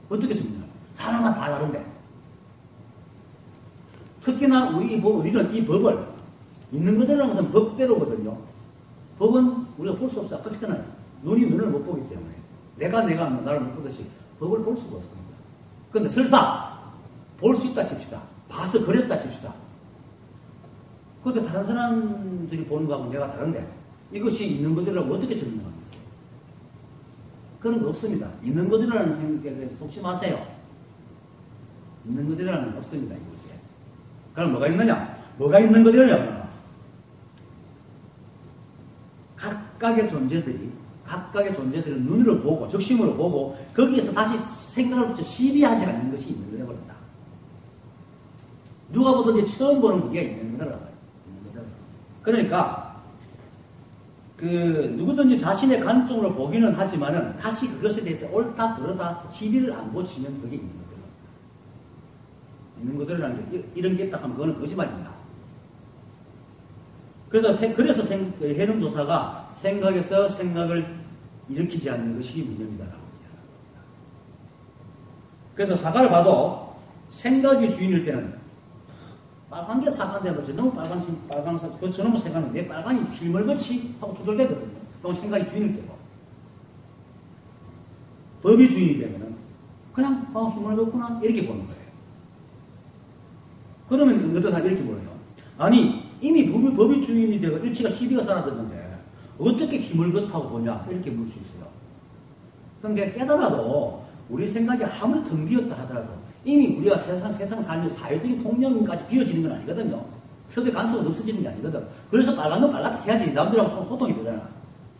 어떻게 증명할 거예요? 사람마다 다 다른데. 특히나 우리는 이 법을 있는 그대로라는 것은 법대로거든요. 법은 우리가 볼 수 없어요. 아까 했잖아요. 눈이 눈을 못 보기 때문에 내가 나를 못 보듯이 법을 볼 수가 없습니다. 그런데 설사 볼 수 있다 칩시다. 봐서 그렸다 칩시다. 그런데 다른 사람들이 보는 거하고 내가 다른데 이것이 있는 그대로라고 어떻게 증명하겠어요? 그런 거 없습니다. 있는 그대로라는 생각에 속지 마세요. 있는 그대로라는 건 없습니다. 이것이. 그럼 뭐가 있느냐? 뭐가 있는 그대로냐? 각각의 존재들은 눈으로 보고 적심으로 보고 거기에서 다시 생각을 붙여 시비하지 않는 것이 있는 그대로입니다. 누가 보든지 처음 보는 게 있는 그대로라고요. 있는 그대로. 그러니까 누구든지 자신의 관점으로 보기는 하지만은 다시 그것에 대해서 옳다 그러다 시비를 안 붙이면 그게 있는 그대로. 있는 그대로라는 게 이런 게 있다 하면 그거는 거짓말입니다. 그래서 해능조사가 생각에서 생각을 일으키지 않는 것이 문제입니다라고 얘기합니다. 그래서 사과를 봐도 생각이 주인일 때는 빨간 게 사과인데 뭐 저놈 빨간 그 저놈의 생각은 내 빨간이 힐물같이 하고 조절되거든요. 그건 생각이 주인일 때고 법이 주인이 되면은 그냥 힐물같구나 이렇게 보는 거예요. 그러면 어떤 사람이 이렇게 보여요. 아니 이미 법이 주인이 되고 일치가 시비가 사라졌는데 어떻게 힘을 걷다고 보냐 이렇게 물 수 있어요. 그런데 깨달아도 우리 생각이 아무리 텅 비었다 하더라도 이미 우리가 세상 살면 사회적인 통념까지 비어지는 건 아니거든요. 섭외 간섭은 없어지는 게 아니거든. 그래서 빨간 건 빨갛게 해야지 남들하고 소통이 되잖아.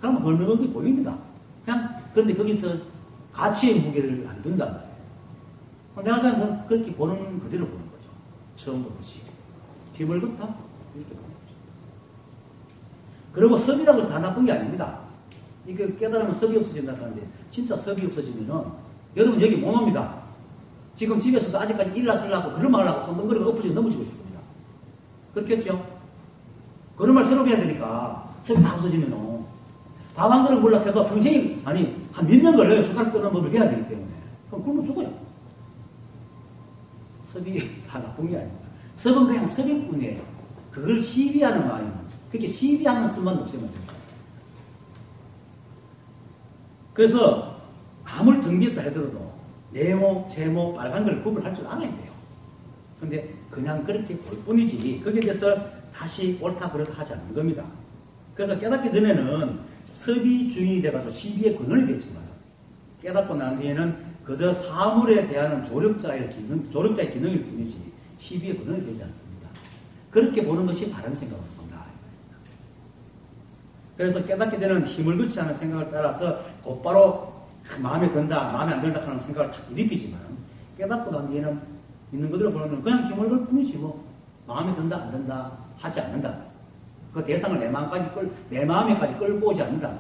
그러면 벌렁하게 보입니다. 그냥 그런데 거기서 가치의 무게를 안 둔단 말이에요. 내가 그냥 그렇게 보는 그대로 보는 거죠. 처음 보듯이 힘을 걷다 이렇게 보는 거죠. 그리고 섭이라고 해서 다 나쁜 게 아닙니다. 이게 깨달으면 섭이 없어진다고 하는데 진짜 섭이 없어지면은 여러분 여기 못 옵니다. 지금 집에서도 아직까지 일하시려고 그런 말 하려고 덩덩거리고 엎어지고 넘어지고 싶습니다. 그렇겠죠? 그런 말 새로 해야 되니까 섭이 다 없어지면은 밥 한 그릇 먹으려고 해도 평생이 아니 한 몇 년 걸려요. 숟가락 끊는 법을 해야 되기 때문에 그럼 굶어 죽어요. 섭이 다 나쁜 게 아닙니다. 섭은 그냥 섭일 뿐이에요. 그걸 시비하는 마음은 그렇게 시비하는 수만 없애면 됩니다. 그래서 아무리 등비했다 하더라도 네모, 세모, 빨간 걸 구분할 줄 알아야 돼요. 근데 그냥 그렇게 볼 뿐이지 거기에 대해서 다시 옳다 그렇다 하지 않는 겁니다. 그래서 깨닫기 전에는 섭이 주인이 돼가지고 시비의 근원이 됐지만 깨닫고 난 뒤에는 그저 사물에 대한 조력자의 기능일 뿐이지 시비의 근원이 되지 않습니다. 그렇게 보는 것이 바른 생각을 본다. 그래서 깨닫게 되는 힘을 그치 않은 생각을 따라서 곧바로 마음에 든다, 마음에 안 든다 하는 생각을 다 일으키지만 깨닫고 난 뒤에는 있는 그대로 보면 그냥 힘을 걸 뿐이지 뭐 마음에 든다, 안 든다 하지 않는다. 그 대상을 내 마음에까지 끌고 오지 않는다.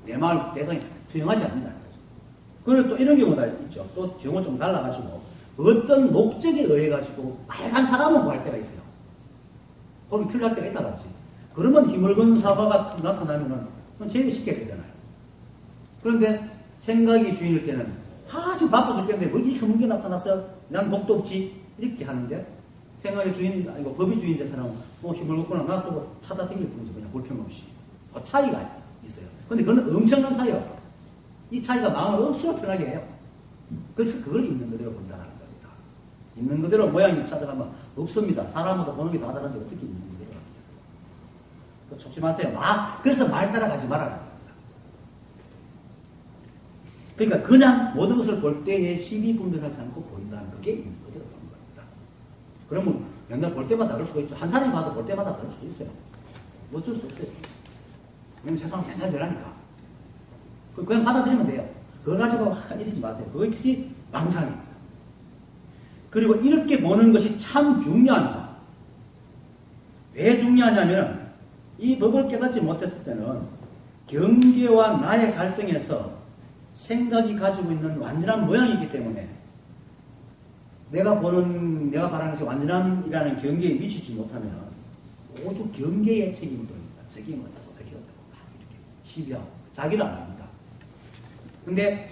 내 마음 대상이 수용하지 않는다. 그리고 또 이런 경우가 있죠. 또 경우 좀 달라가지고 어떤 목적에 의해 가지고 빨간 사람을 구할 때가 있어요. 거기 필요할 때가 있다 말이지. 그러면 힘을 건 사과가 나타나면은 그건 제외시켜야 되잖아요. 그런데 생각이 주인일 때는 지금 바빠 죽겠는데 뭐 이렇게 문제 나타났어? 난 목도 없지? 이렇게 하는데 생각의 주인이 아니고 법이 주인인 사람은 힘을 먹거나 나 또 찾아다닐 뿐이지 그냥 볼평 없이. 그 차이가 있어요. 근데 그건 엄청난 차이라고. 이 차이가 마음을 억수로 편하게 해요. 그래서 그걸 있는 그대로 본다는 겁니다. 있는 그대로 모양이 찾아가면 없습니다. 사람마다 보는 게 다 다른데 어떻게 있는 그대로 합니까? 속지 마세요. 그래서 말 따라가지 말아라. 그러니까 그냥 모든 것을 볼 때에 시비 분별하지 않고 보인다는 그게 있는 그대로 보는 겁니다. 그러면 맨날 볼 때마다 다를 수가 있죠. 한 사람이 봐도 볼 때마다 다를 수도 있어요. 뭐 어쩔 수 없어요. 왜냐면 세상은 맨날 변하니까. 그냥 받아들이면 돼요. 그걸 가지고 이러지 마세요. 그것이 망상입니다. 그리고 이렇게 보는 것이 참 중요합니다. 왜 중요하냐면 이 법을 깨닫지 못했을 때는 경계와 나의 갈등에서 생각이 가지고 있는 완전한 모양이기 때문에 내가 바라는 것이 완전함이라는 경계에 미치지 못하면 모두 경계의 책임을 돌립니다. 책임을 어떻고 이렇게 시비하고 자기를 안 합니다. 근데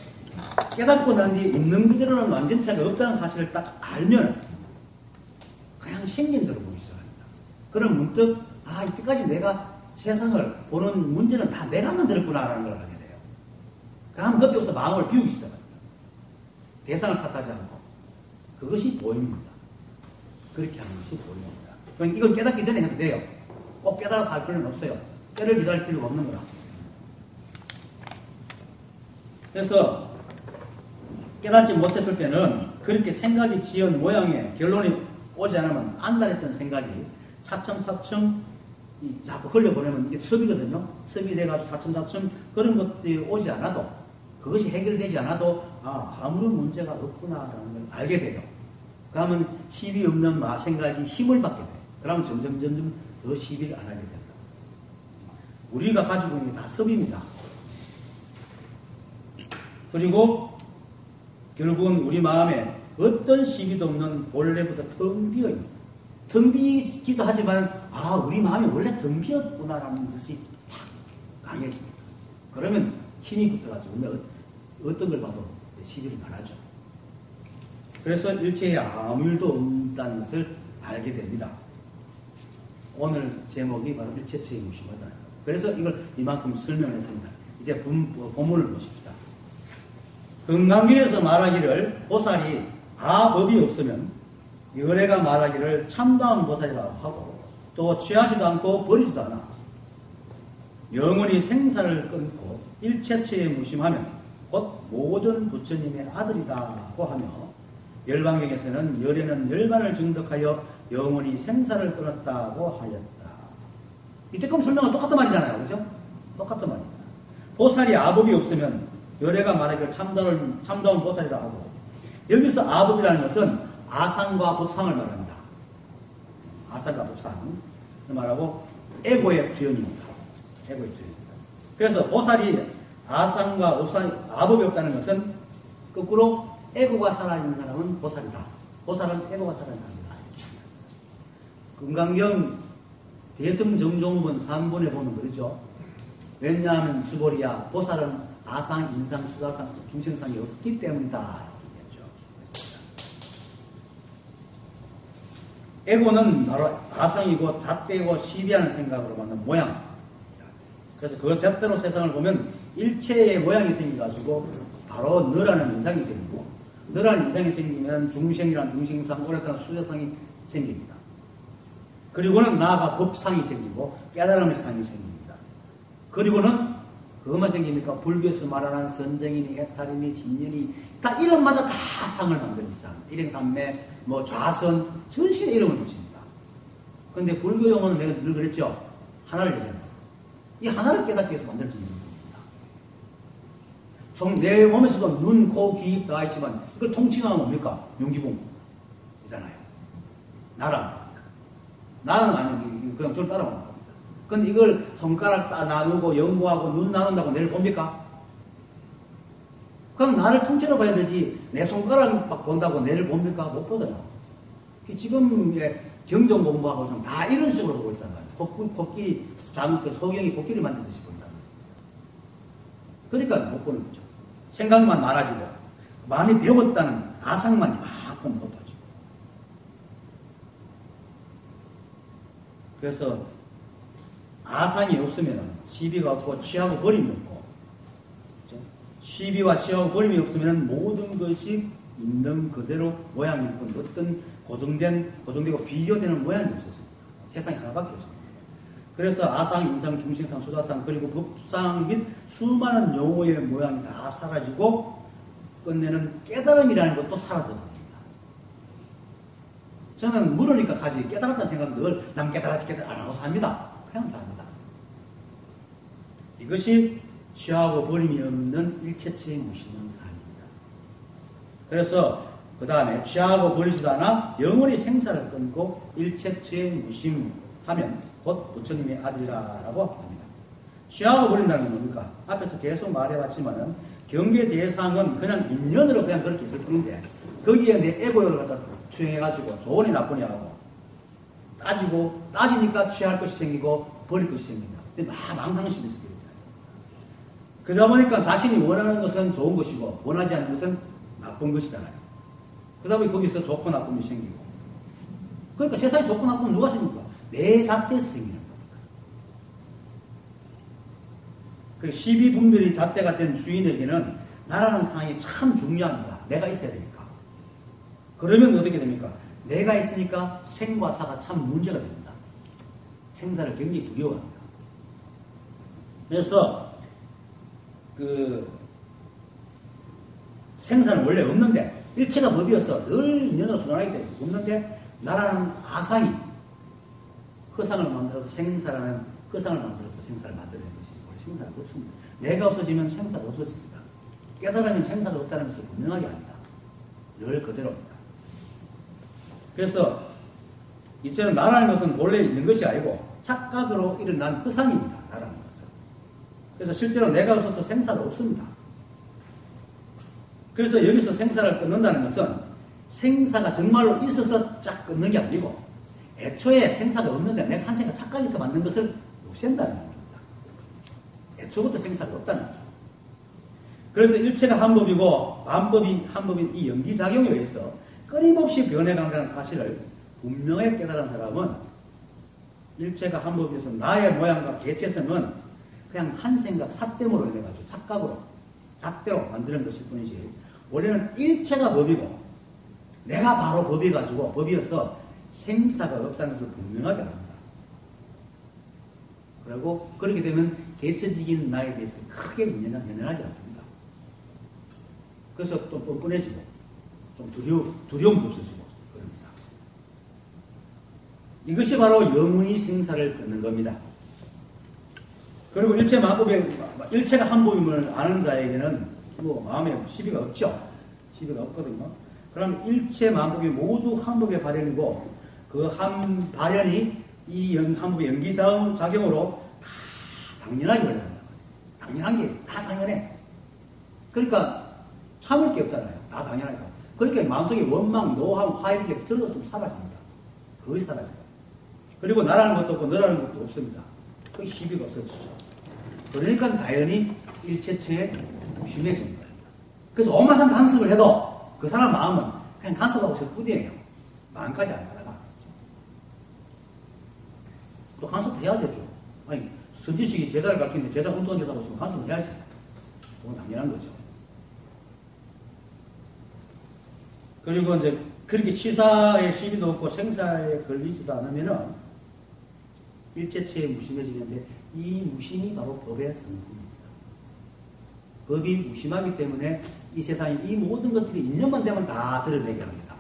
깨닫고 난 뒤에 있는 그대로는 완전체가 없다는 사실을 딱 알면 그냥 생긴 대로 보기 시작합니다. 그럼 문득 이때까지 내가 세상을 보는 문제는 다 내가 만들었구나라는 걸 알게 돼요. 그럼 그때 없어 마음을 비우기 시작합니다. 대상을 탓하지 않고 그것이 보입니다. 그렇게 하는 것이 보입니다. 그러니까 이건 깨닫기 전에 해도 돼요. 꼭 깨달아서 할 필요는 없어요. 때를 기다릴 필요가 없는 거라. 그래서 깨닫지 못했을 때는 그렇게 생각이 지은 모양의 결론이 오지 않으면 안달했던 생각이 차츰차츰 자꾸 흘려보내면 이게 습이거든요. 습이 돼가지고 차츰차츰 그런 것들이 오지 않아도, 그것이 해결되지 않아도 아무런 문제가 없구나라는 걸 알게 돼요. 그러면 시비 없는 생각이 힘을 받게 돼요. 그러면 점점 더 시비를 안 하게 된다. 우리가 가지고 있는 게 다 습입니다. 그리고 결국은 우리 마음에 어떤 시비도 없는 본래부터 텅 비어있는, 텅 비기도 하지만 우리 마음이 원래 텅 비었구나라는 것이 팍 강해집니다. 그러면 힘이 붙어가지고 어떤 걸 봐도 시비를 안 하죠. 그래서 일체에 아무 일도 없다는 것을 알게 됩니다. 오늘 제목이 바로 일체체의 무심하다. 그래서 이걸 이만큼 설명했습니다. 이제 본문을 보십시다. 금강경에서 말하기를 보살이 법이 없으면 열애가 말하기를 참다운 보살이라고 하고 또 취하지도 않고 버리지도 않아 영원히 생사를 끊고 일체체에 무심하면 곧 모든 부처님의 아들이라고 하며 열반경에서는 열애는 열반을 증득하여 영원히 생사를 끊었다고 하였다. 이때까지 설명은 똑같은 말이잖아요. 그죠? 똑같은 말입니다. 보살이 아법이 없으면 열애가 말하기를 참다운 보살이라 하고, 여기서 아법이라는 것은 아상과 법상을 말합니다. 아상과 법상을 말하고 에고의 주연입니다. 에고의 주연입니다. 그래서 보살이 아상과 법상이 아법이 없다는 것은 거꾸로 에고가 살아있는 사람은 보살이다. 보살은 에고가 살아있는 사람이다. 금강경 대승정종문 3번에 보면 그러죠. 왜냐하면 수보리야 보살은 아상, 인상, 수사상, 중생상이 없기 때문이다. 에고는 바로 아상이고 잣대고 시비하는 생각으로 만든 모양. 그래서 그 잣대로 세상을 보면 일체의 모양이 생겨가지고 바로 너라는 인상이 생기고, 너라는 인상이 생기면 중생이란 중생상, 오랫동안 수자상이 생깁니다. 그리고는 나아가 법상이 생기고 깨달음의 상이 생깁니다. 그리고는 그것만 생깁니까? 불교에서 말하는 선정이니 해탈이니 진년이 다 이름마다 다 상을 만들기 상. 일행삼매, 좌선, 전신의 이름을 붙입니다. 그런데 불교 용어는 내가 늘 그랬죠. 하나를 얘기합니다. 이 하나를 깨닫기 위해서 만들어진 이름입니다. 내 몸에서도 눈, 코, 귀, 입 다 있지만 이걸 통칭하면 뭡니까? 용기봉이잖아요. 나는 아니면 그냥 저를 따라오는 겁니다. 근데 이걸 손가락 나누고 연구하고 눈 나눈다고 내를 봅니까? 그럼 나를 통째로 봐야 되지 내 손가락 본다고 내를 봅니까? 못 보잖아요. 지금 경정 공부하고 다 이런 식으로 보고 있단 말이에요. 코끼리, 소경이 코끼리 만지듯이 본다. 그러니까 못 보는 거죠. 생각만 많아지고 많이 배웠다는 아상만 이만큼 높아지고. 그래서 아상이 없으면 시비가 없고 취하고 버림이 없고, 그렇죠? 시비와 취하고 버림이 없으면 모든 것이 있는 그대로 모양일 뿐 어떤 고정되고 비교되는 모양이 없었습니다. 세상에 하나밖에 없습니다. 그래서 아상, 인상, 중생상, 수자상 그리고 법상 및 수많은 용어의 모양이 다 사라지고 끝내는 깨달음이라는 것도 사라져버립니다. 저는 물으니까 가지 깨달았다는 생각은 늘 난 깨달았지 안 하고 삽니다. 그냥 삽니다. 이것이 취하고 버림이 없는 일체체의 무심한 삶입니다. 그래서 그 다음에 취하고 버리지도 않아 영원히 생사를 끊고 일체체의 무심하면 곧 부처님의 아들이라고 합니다. 취하고 버린다는 건 뭡니까? 앞에서 계속 말해왔지만은 경계 대상은 그냥 인연으로 그냥 그렇게 있을 뿐인데 거기에 내 에고를 갖다 투영해가지고 좋으니 나쁘니 하고 따지니까 취할 것이 생기고 버릴 것이 생깁니다. 근데 망상심이 있습니다. 그러다 보니까 자신이 원하는 것은 좋은 것이고 원하지 않는 것은 나쁜 것이잖아요. 그러다 보니 거기서 좋고 나쁨이 생기고. 그러니까 세상에 좋고 나쁨은 누가 생깁니까? 내 잣대에서 생기는 겁니다. 그 시비분별이 잣대가 된 주인에게는 나라는 상이 참 중요합니다. 내가 있어야 되니까. 그러면 어떻게 됩니까? 내가 있으니까 생과 사가 참 문제가 됩니다. 생사를 굉장히 두려워합니다. 그래서 생사는 원래 없는데 일체가 법이어서 늘 인연을 순환하기 때문에 없는데 나라는 아상이 허상을 만들어서 생사라는 허상을 만들어서 생사를 만들어낸 것이지 원래 생사가 없습니다. 내가 없어지면 생사가 없어집니다. 깨달으면 생사가 없다는 것을 분명하게 합니다. 늘 그대로입니다. 그래서 이제는 나라는 것은 원래 있는 것이 아니고 착각으로 일어난 허상입니다. 나라는 것은. 그래서 실제로 내가 없어서 생사가 없습니다. 그래서 여기서 생사를 끊는다는 것은 생사가 정말로 있어서 쫙 끊는 게 아니고 애초에 생사가 없는데 내가 한 생각 착각해서 만든 것을 없앤다는 겁니다. 애초부터 생사가 없다는 겁니다. 그래서 일체가 한 법이고 만법이 한 법인 이 연기작용에 의해서 끊임없이 변해간다는 사실을 분명하게 깨달은 사람은 일체가 한 법이어서 나의 모양과 개체성은 그냥 한 생각 삿됨으로 인해가지고 착각으로 잣대로 만드는 것일 뿐이지 원래는 일체가 법이고 내가 바로 법이가지고 법이어서 생사가 없다는 것을 분명하게 합니다. 그리고 그렇게 되면 개체적인 나에 대해서 크게 연연하지 않습니다. 그래서 또 뻔뻔해지고 좀 두려움도 없어지고 그럽니다. 이것이 바로 영원히 생사를 끊는 겁니다. 그리고 일체가 한 법임을 아는 자에게는 뭐 마음에 시비가 없죠. 시비가 없거든요. 그럼 일체 만법이 모두 한 법의 발현이고 그 한 발현이 이 한 법의 연기작용으로 다 당연하게 걸려간다. 당연한 게 다 당연해. 그러니까 참을 게 없잖아요. 다 당연하니까. 그러니까 마음속에 원망, 노함, 화 이렇게 들어서 사라집니다. 거의 사라져요. 그리고 나라는 것도 없고 너라는 것도 없습니다. 거의 시비가 없어지죠. 그러니까 자연히 일체체에 무심해집니다. 그래서 엄마상 간섭을 해도 그 사람 마음은 그냥 간섭하고 있을 뿐이에요. 마음까지 안 가다가. 또 간섭해야 되죠. 아니, 선지식이 제자를 가르치는데 제자 운동 제자고 있으면 간섭을 해야지. 그건 당연한 거죠. 그리고 이제 그렇게 시사에 시비도 없고 생사에 걸리지도 않으면은 일체체에 무심해지는데 이 무심이 바로 법의 성품입니다. 법이 무심하기 때문에 이 세상에 이 모든 것들이 인연만 되면 다 드러내게 합니다.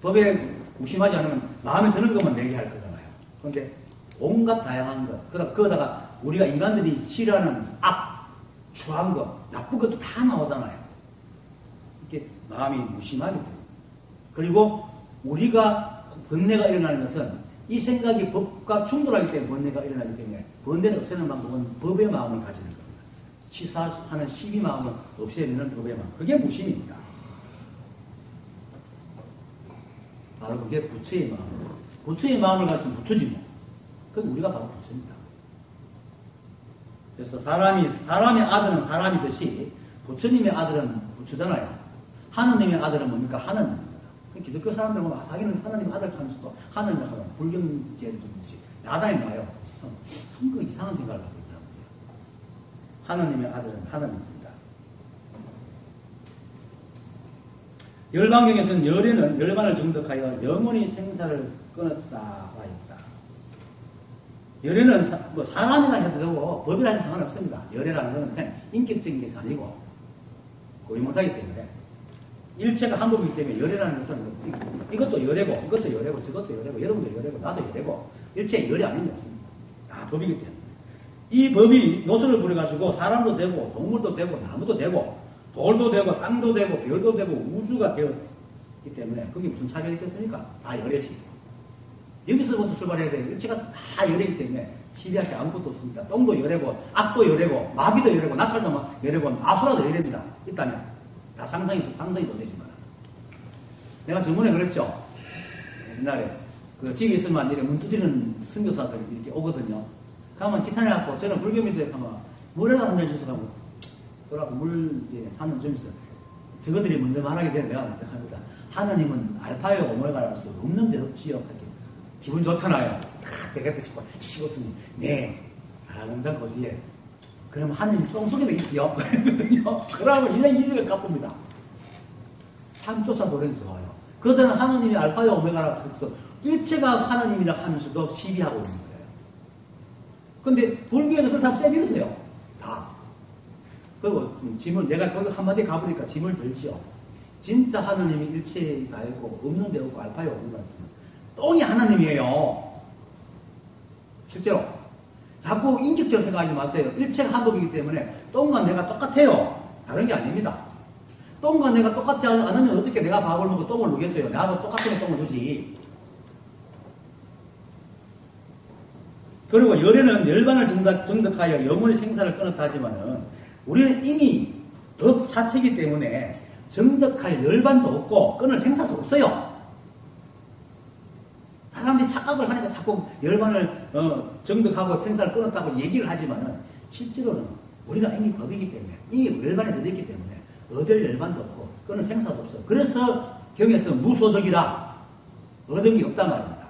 법에 무심하지 않으면 마음에 드는 것만 내게 할 거잖아요. 그런데 온갖 다양한 것, 그러다가 우리가 인간들이 싫어하는 악, 추한 것, 나쁜 것도 다 나오잖아요. 이렇게 마음이 무심하기 때문에. 그리고 우리가 번뇌가 일어나는 것은 이 생각이 법과 충돌하기 때문에 번뇌가 일어나기 때문에 번뇌를 없애는 방법은 법의 마음을 가지는 겁니다. 치사하는 시비 마음을 없애는 법의 마음. 그게 무심입니다. 바로 그게 부처의 마음. 부처의 마음을 가지면 부처지 뭐. 그게 우리가 바로 부처입니다. 그래서 사람의 아들은 사람이듯이 부처님의 아들은 부처잖아요. 하느님의 아들은 뭡니까? 하느님입니다. 기독교 사람들 보면 자기는 하나님 아들 하면서도 하나님을 하면 불경죄를 짓듯이 야단이 나요. 참 그 이상한 생각을 하고 있더라고요. 하나님의 아들은 하나님입니다. 열반경에서는 열에는 열반을 정득하여 영원히 생사를 끊었다 와 있다. 열에는 뭐 사람이나 해도 되고 법이라 해도 상관없습니다. 열애라는 것은 그냥 인격적인 것이 아니고 고유명사이기 때문에 일체가 한 법이기 때문에 열애라는 것은 이것도 열애고 이것도 열애고 저것도 열애고 여러분도 열애고 나도 열애고 일체 열애 아닌 게 없습니다. 다 법이기 때문에 이 법이 요소를 부려가지고 사람도 되고 동물도 되고 나무도 되고 돌도 되고 땅도 되고 별도 되고 우주가 되었기 때문에 그게 무슨 차별이 있겠습니까? 다 열애지. 여기서부터 출발해야 돼요. 일체가 다 열애이기 때문에 시비할 게 아무것도 없습니다. 똥도 열애고 악도 열애고 마귀도 열애고 나찰도 열애고 아수라도 열애입니다. 있다면 다 상상이 존재지만 내가 저번에 그랬죠. 옛날에 그 집에 있으면 이렇게 문 두드리는 선교사들이 이렇게 오거든요. 그러면 기사해갖고 저는 불교민들 가면 물에다 한 잔 주서 가고 또라고 물 한잔 주면서 저거들이 먼저 말하게 되는 내가 먼저 합니다. 하느님은 알파요 오메가를 알 수 없는데 없지요. 이렇게 기분 좋잖아요. 내가 또 싶어 쉬웠으니 네. 공장 거기에 그럼 하느님 똥속에도 있지요. 그러거든요. 그러면 인생 이득을 갚습니다. 참 쫓아보려니 좋아요. 그들은 하느님이 알파와 오메가라 그래서 일체가 하느님이라 하면서도 시비하고 있는 거예요. 근데 불교에는 그렇다고 쎄밀었어요. 다. 그리고 짐을 내가 거기 한마디 가보니까 짐을 들지요. 진짜 하느님이 일체에 다 있고 없는 데 없고 알파와 오메가라. 똥이 하나님이에요. 실제로. 자꾸 인격적으로 생각하지 마세요. 일체가 한 법이기 때문에 똥과 내가 똑같아요. 다른 게 아닙니다. 똥과 내가 똑같지 않으면 어떻게 내가 밥을 먹고 똥을 누겠어요? 나하고 똑같으면 똥을 누지. 그리고 열에는 열반을 정득하여 영혼의 생사를 끊었다 하지만은 우리는 이미 덕 자체이기 때문에 정득할 열반도 없고 끊을 생사도 없어요. 사람들이 착각을 하니까 자꾸 열반을 정득하고 생사를 끊었다고 얘기를 하지만은 실제로는 우리가 이미 법이기 때문에 이미 열반에 들었기 때문에 얻을 열반도 없고 끊을 생사도 없어요. 그래서 경에서 무소득이라 얻은 게 없단 말입니다.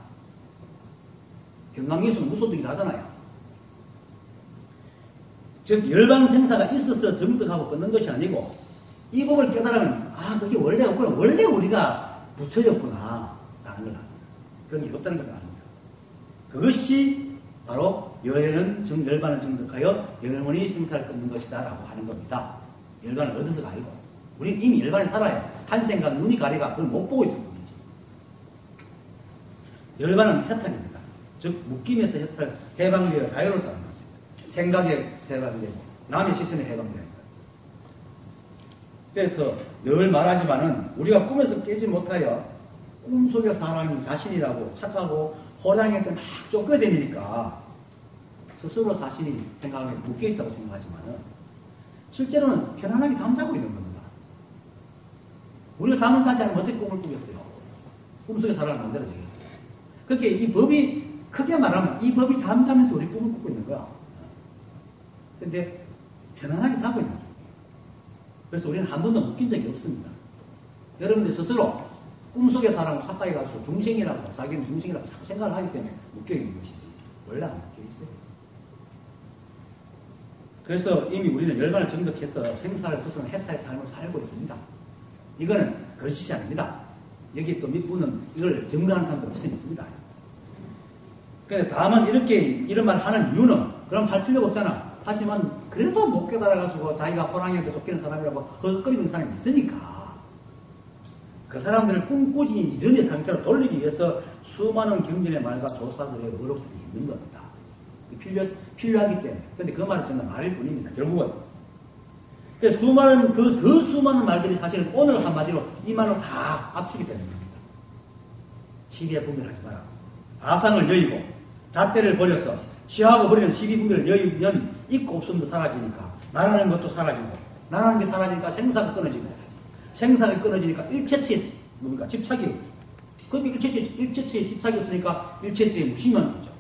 경강에서는 무소득이라 하잖아요. 즉 열반 생사가 있어서 정득하고 끊는 것이 아니고 이 법을 깨달으면 아 그게 원래 없구나. 원래 우리가 부처였구나 라는 걸 압니다. 그런 게 없다는 걸 압니다. 그것이 바로 열에는 열반을 정득하여 영원히 생사를 끊는 것이다 라고 하는 겁니다. 열반을 얻어서가 아니고 우리는 이미 열반에 살아요. 한 생각 눈이 가리가 그걸 못 보고 있을 뿐이지. 열반은 해탈입니다. 즉 묶임에서 해방되어 자유롭다는 것입니다. 생각에 해방되고 남의 시선에 해방되는 거예요. 그래서 늘 말하지만은 우리가 꿈에서 깨지 못하여 꿈속의 사람이 자신이라고 착하고 호랑이한테 막 쫓겨다니니까 스스로 자신이 생각에 묶여있다고 생각하지만은 실제로는 편안하게 잠자고 있는 겁니다. 우리가 잠을 자지 않으면 어떻게 꿈을 꾸겠어요? 꿈속의 사람을 만들어 되겠어요. 그렇게 이 법이 크게 말하면 이 법이 잠자면서 우리 꿈을 꾸고 있는 거야. 근데 편안하게 자고 있는 거예요. 그래서 우리는 한 번도 묶인 적이 없습니다. 여러분들 스스로 꿈속의 사람을 착각해 가지고 중생이라고 자기는 중생이라고 생각을 하기 때문에 묶여 있는 것이지 원래 안 묶여 있어요. 그래서 이미 우리는 열반을 정득해서 생사를 벗어난 해탈의 삶을 살고 있습니다. 이거는 거짓이 아닙니다. 여기 또 몇 분은 이걸 증거하는 사람도 있습니다. 근데 다만 이런 말 하는 이유는 그럼 할 필요가 없잖아. 하지만 그래도 못 깨달아가지고 자기가 호랑이한테 쫓기는 사람이라고 헛거리는 사람이 있으니까 그 사람들을 꿈꾸지 이전의 상태로 돌리기 위해서 수많은 경전의 말과 조사들의 어록들이 있는 겁니다. 필요하기 때문에. 근데 그 말은 정말 말일 뿐입니다. 결국은. 그래서 그 수많은 말들이 사실은 오늘 한마디로 이 말로 다 압축이 되는 겁니다. 시비에 분별하지 마라. 아상을 여의고 잣대를 버려서 취하고 버리는 시비분별을 여의면 있고 없음도 사라지니까 나라는 것도 사라지고 나라는 게 사라지니까 생사가 끊어지고 생사가 끊어지니까 일체체에 뭡니까? 집착이 없죠. 그렇게 일체체에 집착이 없으니까 일체체에 무심한 거죠.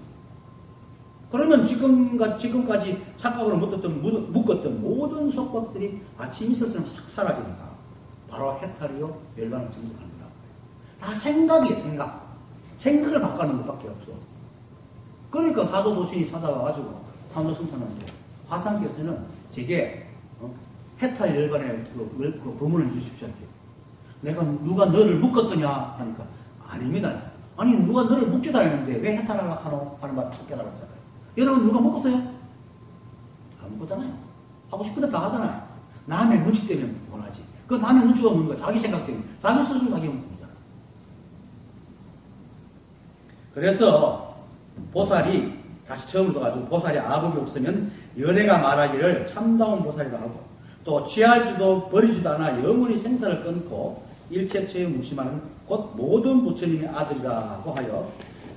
그러면 지금까지 착각으로 묶었던 모든 속법들이 아침 있었으면 싹 사라지니까 바로 해탈이요 열반을 정숙합니다. 다 생각이에요. 생각을 바꿔놓은 것밖에 없어. 그러니까 사도도신이 찾아와가지고 삼도승천하는데 화상께서는 제게 해탈 열반의 그 법문을 해주십시오. 내가 누가 너를 묶었더냐 하니까 아닙니다. 아니 누가 너를 묶지도 않았는데 왜 해탈하려고 하노? 하는 말 딱 깨달았잖아요. 여러분 누가 묶었어요? 안 묶었잖아요. 하고 싶은 대로 다 하잖아요. 남의 눈치 때문에 원하지. 그 남의 눈치가 뭡니까? 자기 생각 때문에. 자기 스스로 자기 묶이잖아요. 그래서 보살이 다시 처음부터 가지고 보살이 아범이 없으면 연애가 말하기를 참다운 보살이라 하고 또 취하지도 버리지도 않아 영원히 생사를 끊고 일체체에 무심하는 곧 모든 부처님의 아들이라고 하여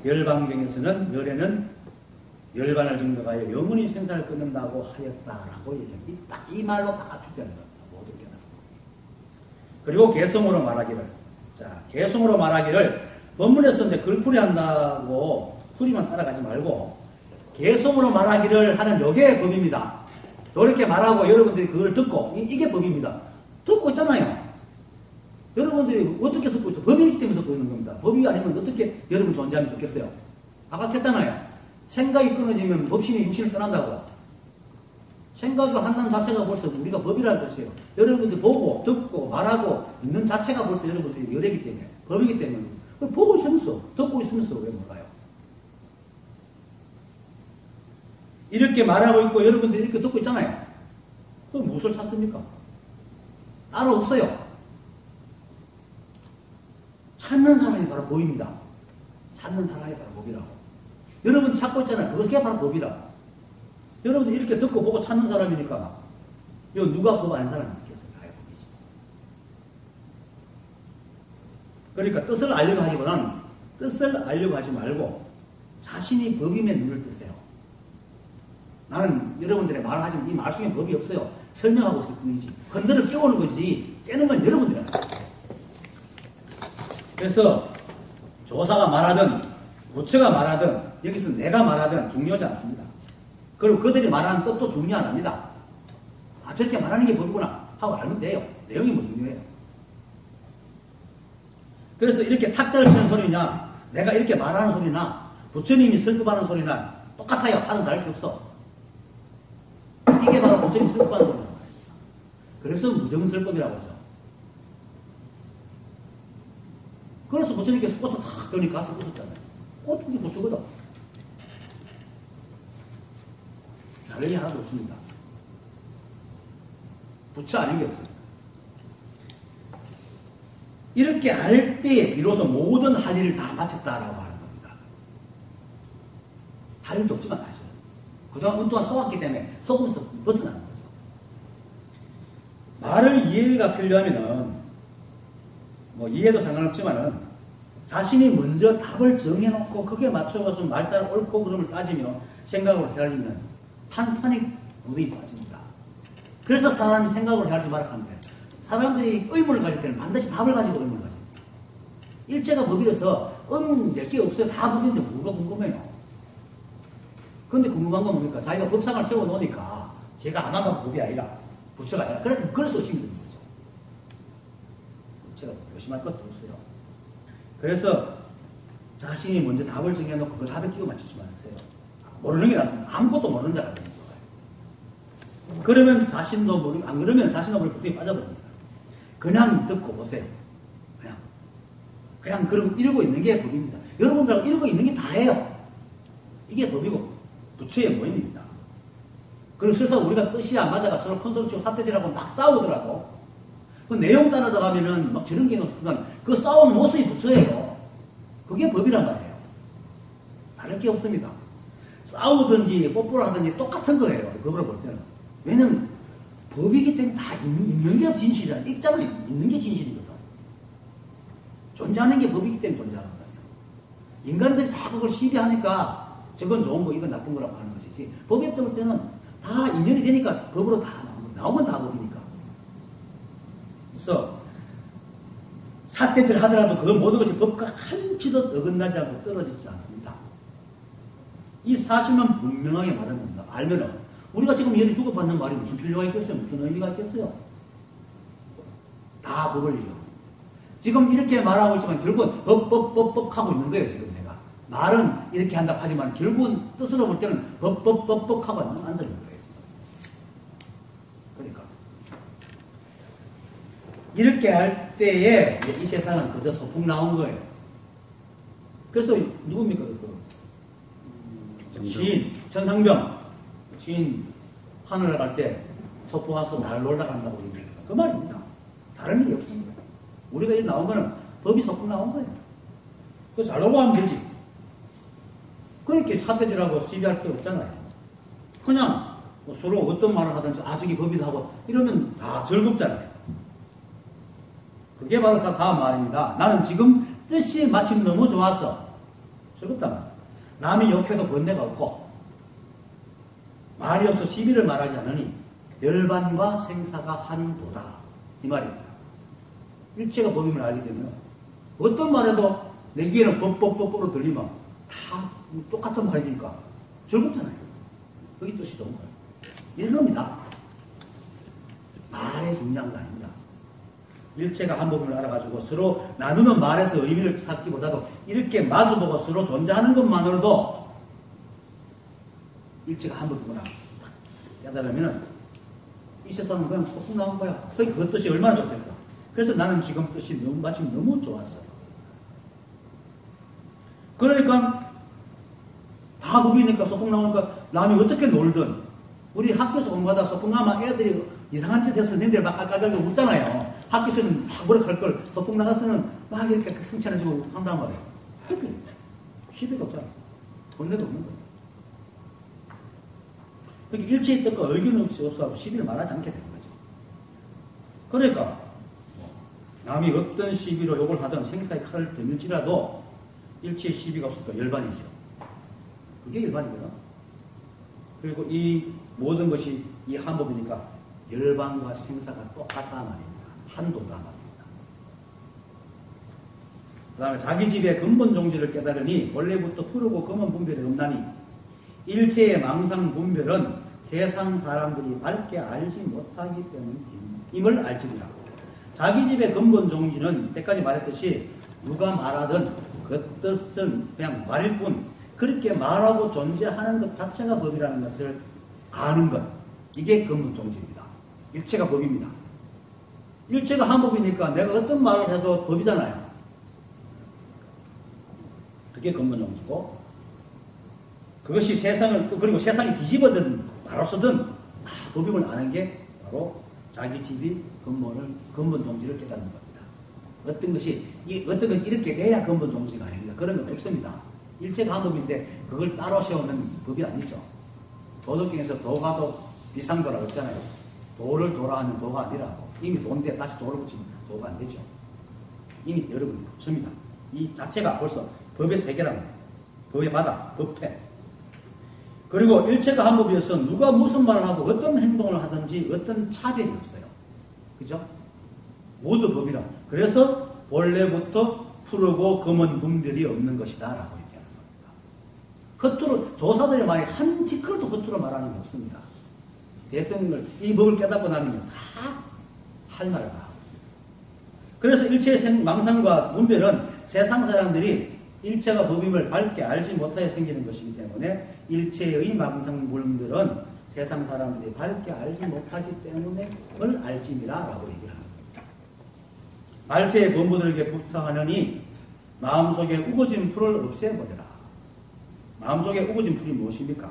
열반경에서는 열에는 열반을 정득하여 영원히 생사를 끊는다고 하였다라고 얘기합니다. 딱 이 말로 다 압축되는 겁니다. 모든 깨달음. 그리고 개성으로 말하기를 개성으로 말하기를 법문에서 이제 글풀이 한다고 풀이만 따라가지 말고 개성으로 말하기를 하는 요게 법입니다. 이렇게 말하고 여러분들이 그걸 듣고 이게 법입니다. 듣고 있잖아요. 여러분들이 어떻게 듣고 있어요? 법이기 때문에 듣고 있는 겁니다. 법이 아니면 어떻게 여러분 존재하면 듣겠어요? 아까 했잖아요. 생각이 끊어지면 법신이 육신을 떠난다고. 생각을 한다는 자체가 벌써 우리가 법이라는 뜻이에요. 여러분들이 보고 듣고 말하고 있는 자체가 벌써 여러분들이 열애이기 때문에 법이기 때문에. 보고 있으면서, 듣고 있으면서 왜 몰라요? 이렇게 말하고 있고 여러분들이 이렇게 듣고 있잖아요. 그럼 무엇을 찾습니까? 따로 없어요. 찾는 사람이 바로 법입니다. 찾는 사람이 바로 법이라고. 여러분 찾고 있잖아요. 그것이 바로 법이라고. 여러분들 이렇게 듣고 보고 찾는 사람이니까 이거 누가 법 아는 사람이 있겠어요? 아예 법이지. 그러니까 뜻을 알려고 하기보다는 뜻을 알려고 하지 말고 자신이 법임에 눈을 뜨세요. 나는 여러분들의 말을 하지만 이 말 속에 법이 없어요. 설명하고 있을 뿐이지. 건드려 깨우는 것이지 깨는 건 여러분들이야. 그래서 조사가 말하든 부처가 말하든 여기서 내가 말하든 중요하지 않습니다. 그리고 그들이 말하는 뜻도 중요 안 합니다. 아 저렇게 말하는 게 법이구나 하고 알면 돼요. 내용이 뭐 중요해요. 그래서 이렇게 탁자를 치는 소리냐 내가 이렇게 말하는 소리나 부처님이 설법하는 소리나 똑같아요. 하는 다를 게 없어. 이게 바로 부처님 설법하는 소리란 말이에요. 그래서 무정설법이라고 하죠. 그래서 부처님께서 꽃을 탁 떠니 가서 꽂았잖아요. 꽃이 부처거든. 다른 게 하나도 없습니다. 부처 아닌 게 없습니다. 이렇게 할 때에 비로소 모든 할 일을 다 마쳤다라고 하는 겁니다. 할 일도 없지만 사실은. 그동안 운동을 써왔기 때문에 속으면서 벗어나는 거죠. 말을 이해가 필요하면은 뭐 이해도 상관없지만은 자신이 먼저 답을 정해놓고 그게 맞춰가서 말 따라 옳고 그름을 따지며 생각으로 헤아리면 한판이 무대에 빠집니다. 그래서 사람이 생각으로 헤아리지 말아야 하는데 사람들이 의문을 가질 때는 반드시 답을 가지고 의문을 가집니다. 일체가 법이라서 낼 게 없어요. 다 법인데 뭐가 궁금해요. 그런데 궁금한 건 뭡니까? 자기가 법상을 세워놓으니까 제가 안 하면 법이 아니라 부처가 아니라 그래서 의심이 드는 거죠. 부처가 의심할 것도 없어요. 그래서 자신이 먼저 답을 정해놓고 그 답에 끼워 맞추지 마세요. 모르는 게 낫습니다. 아무것도 모르는 자가 되는 좋아요. 그러면 자신도 모르고 안 그러면 자신도 모르고 그때 빠져버립니다. 그냥 듣고 보세요. 그냥 그러고 이러고 있는 게 법입니다. 여러분들하고 이러고 있는 게 다예요. 이게 법이고 부처의 모임입니다. 그리고 실사 우리가 뜻이 안 맞아가 서로 큰 소리 치고 삿대질하고 막 싸우더라도 그 내용 따라다 가면은 막 저런 게 있으면 그 싸우는 모습이 부처예요. 그게 법이란 말이에요. 다를 게 없습니다. 싸우든지 뽀뽀를 하든지 똑같은 거예요. 법으로 볼 때는. 왜냐면 법이기 때문에 다 있는 게 진실이잖아요. 있잖아요. 있는 게 진실이거든. 존재하는 게 법이기 때문에 존재하는 거예요. 인간들이 자꾸 그걸 시비하니까 저건 좋은 거, 이건 나쁜 거라고 하는 것이지. 법에 볼 때는 다 인연이 되니까 법으로 다 나오는 거예요. 나오면 다 법이니까. 그래서 삿대질 하더라도 그 모든 것이 법과 한치도 어긋나지 않고 떨어지지 않습니다. 이 사실만 분명하게 말하면 알면은 우리가 지금 여기 주고받는 말이 무슨 필요가 있겠어요? 무슨 의미가 있겠어요? 다 법을 이용. 지금 이렇게 말하고 있지만 결국은 법 하고 있는 거예요. 지금 내가 말은 이렇게 한다고 하지만 결국은 뜻으로 볼 때는 법 하고 앉아 있는 거예요. 그러니까 이렇게 할 때에 이 세상은 그저 소풍 나온 거예요. 그래서 누굽니까? 시인 천상병 시인 하늘에 갈 때 소풍 와서 잘 놀다 간다고 얘기해요. 그 말입니다. 다른 일이 없습니다. 우리가 이렇게 나온 거는 법이 소풍 나온 거예요. 그래서 잘 놀고 하면 되지. 그렇게 사태질하고 시비할 필요 없잖아요. 그냥 뭐 서로 어떤 말을 하든지 저기 법이다 하고 이러면 다 즐겁잖아요. 그게 바로 다음 말입니다. 나는 지금 뜻이 마침 너무 좋아서 즐겁단 말이에요. 남이 욕해도 번뇌가 없고 말이 없어 시비를 말하지 않으니 열반과 생사가 한도다. 이 말입니다. 일체가 법임을 알게 되면 어떤 말에도 내 귀에는 법으로 들리면 다 똑같은 말이니까 즐겁잖아요. 그게 뜻이 좋은 거예요. 이런 겁니다. 말의 중요한 거 아닙니다. 일체가 한 법임을 알아가지고 서로 나누는 말에서 의미를 찾기보다도 이렇게 마주보고 서로 존재하는 것만으로도 일체가 한 법이구나 깨달으면 이 세상은 그냥 소풍 나온 거야. 그러니까 그 뜻이 얼마나 좋겠어. 그래서 나는 지금 뜻이 마침 너무 좋았어요. 그러니까 다 법이니까 소풍 나오니까 남이 어떻게 놀든 우리 학교에서 공부하다 소풍 나면 애들이 이상한 짓 해서 선생님들 막 깔깔깔깔 웃잖아요. 학교에서는 막 뭐라 걸 소풍 나가서는 막 이렇게 성찬해주고 한단 말이에요. 그렇게 시비가 없잖아. 본래가 없는 거예요. 그렇게 일체의 뜻과 의견 없이 없어하고 시비를 말하지 않게 되는 거죠. 그러니까 남이 어떤 시비로 욕을 하든 생사의 칼을 들밀지라도 일체의 시비가 없으니까 열반이죠. 그게 열반이거든. 그리고 이 모든 것이 이 한법이니까 열반과 생사가 똑같다 말입니다. 한도다 말입니다. 그 다음에 자기 집의 근본 종지를 깨달으니 원래부터 푸르고 검은 분별이 없나니 일체의 망상 분별은 세상 사람들이 밝게 알지 못하기 때문임을 알지니라. 자기 집의 근본 종지는 이때까지 말했듯이 누가 말하든 그 뜻은 그냥 말일 뿐 그렇게 말하고 존재하는 것 자체가 법이라는 것을 아는 것. 이게 근본 종지입니다. 일체가 법입니다. 일체가 한법이니까 내가 어떤 말을 해도 법이잖아요. 그게 근본 종지고 그것이 세상을 그리고 세상이 뒤집어든 말로서든 법임을 아는 게 바로 자기 집이 근본 종지를 깨닫는 겁니다. 어떤 것이 이렇게 돼야 근본 종지가 아닙니다. 그런 건 없습니다. 일체가 한법인데 그걸 따로 세우는 법이 아니죠. 도덕경에서 도가도 비상도라고 했잖아요. 도를 도라 하면 도가 아니라고. 이미 도인데 다시 도를 붙이면 도가 안 되죠. 이미 여러분이 없습니다. 이 자체가 벌써 법의 세계라는 거예요. 법의 바다, 법회. 그리고 일체가 한법이어서 누가 무슨 말을 하고 어떤 행동을 하든지 어떤 차별이 없어요. 그죠? 모두 법이라. 그래서 본래부터 푸르고 검은 분별이 없는 것이다 라고 얘기하는 겁니다. 겉으로 조사들의 말이 한 티끌도 겉으로 말하는 게 없습니다. 대승을 이 법을 깨닫고 나면 다 할 말을 다 하고. 그래서 일체의 망상과 분별은 세상 사람들이 일체가 법임을 밝게 알지 못하여 생기는 것이기 때문에 일체의 망상 분별은 세상 사람들이 밝게 알지 못하기 때문에 그걸 알지니라 라고 얘기를 합니다. 말세의 범부들에게 부탁하느니 마음속에 우거진 풀을 없애버려라. 마음속에 우거진 풀이 무엇입니까?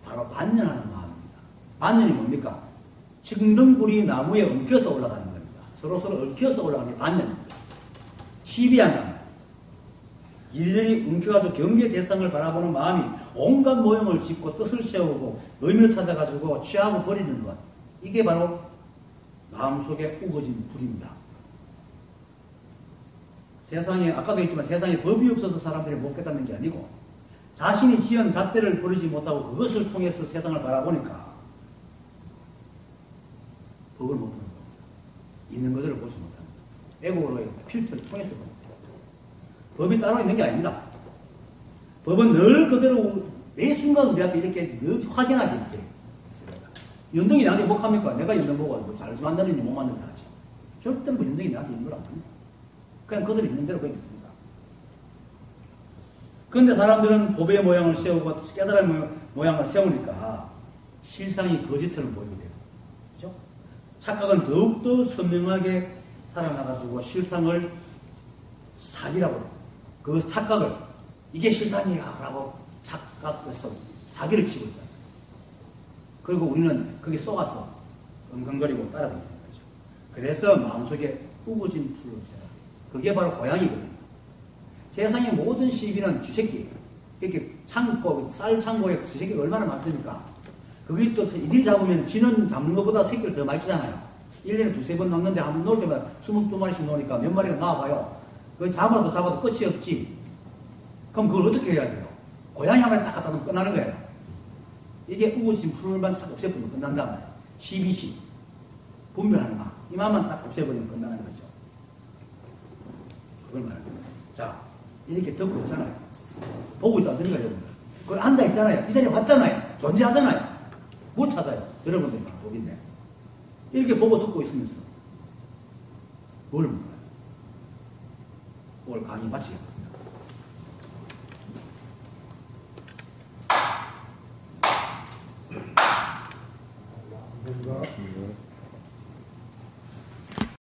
바로 반년하는 마음입니다. 반년이 뭡니까? 칡등불이 나무에 엉켜서 올라가는 겁니다. 서로서로 엉켜서 올라가는 게 반년입니다. 시비한단 말이에요. 일일이 엉켜가지고 경계 대상을 바라보는 마음이 온갖 모형을 짓고 뜻을 세우고 의미를 찾아가지고 취하고 버리는 것. 이게 바로 마음속에 우거진 불입니다. 세상에 아까도 했지만 세상에 법이 없어서 사람들이 못 깨닫는 게 아니고 자신이 지은 잣대를 버리지 못하고 그것을 통해서 세상을 바라보니까 법을 못 보는 겁니다. 있는 것들을 보지 못하는 겁니다. 에고로의 필터를 통해서 봅니다. 법이 따로 있는 게 아닙니다. 법은 늘 그대로 매 순간 우리 앞에 이렇게 늘 확인하게 이렇게 있습니다. 연등이 나한테 뭐 합니까? 내가 연등 보고 뭐 잘 만드는지 못 만드는지 하지. 절대 뭐 연등이 나한테 연등을 안 합니다. 그냥 그들 있는 대로 거기 있습니다. 그런데 사람들은 법의 모양을 세우고 깨달은 모양을 세우니까 실상이 거짓처럼 보이게 되고, 그죠? 착각은 더욱더 선명하게 살아나가지고 실상을 사기라고, 그 착각을 이게 실상이야 라고 착각해서 사기를 치고 있다. 그리고 우리는 거기에 속아서 엉엉거리고 따라다니는 거죠. 그래서 마음속에 우거진 풀을 없애라. 그게 바로 고양이거든요. 세상의 모든 시비는 쥐새끼. 이렇게 창고, 쌀 창고에 쥐새끼가 얼마나 많습니까? 그게 또 이들이 잡으면 쥐는 잡는 것보다 새끼를 더 많이 치잖아요. 1년에 두세 번 넣는데 한 번 넣을 때마다 22마리씩 넣으니까 몇 마리가 나와봐요. 그 잡아도 끝이 없지. 그럼 그걸 어떻게 해야 돼요? 고양이 한 마리 딱 갖다 놓으면 끝나는 거예요. 이게 우거진 풀만 싹 없애버리면 끝난단 말이에요. 12시. 분별하는 마. 이만만 딱 없애버리면 끝나는 거죠. 그걸 말하는 거예요. 자, 이렇게 듣고 있잖아요. 보고 있지 않습니까, 여러분들? 그걸 앉아있잖아요. 이 자리에 왔잖아요. 존재하잖아요. 뭘 찾아요? 여러분들 보긴데. 이렇게 보고 듣고 있으면서 뭘 물어요? 오늘 강의 마치겠습니다.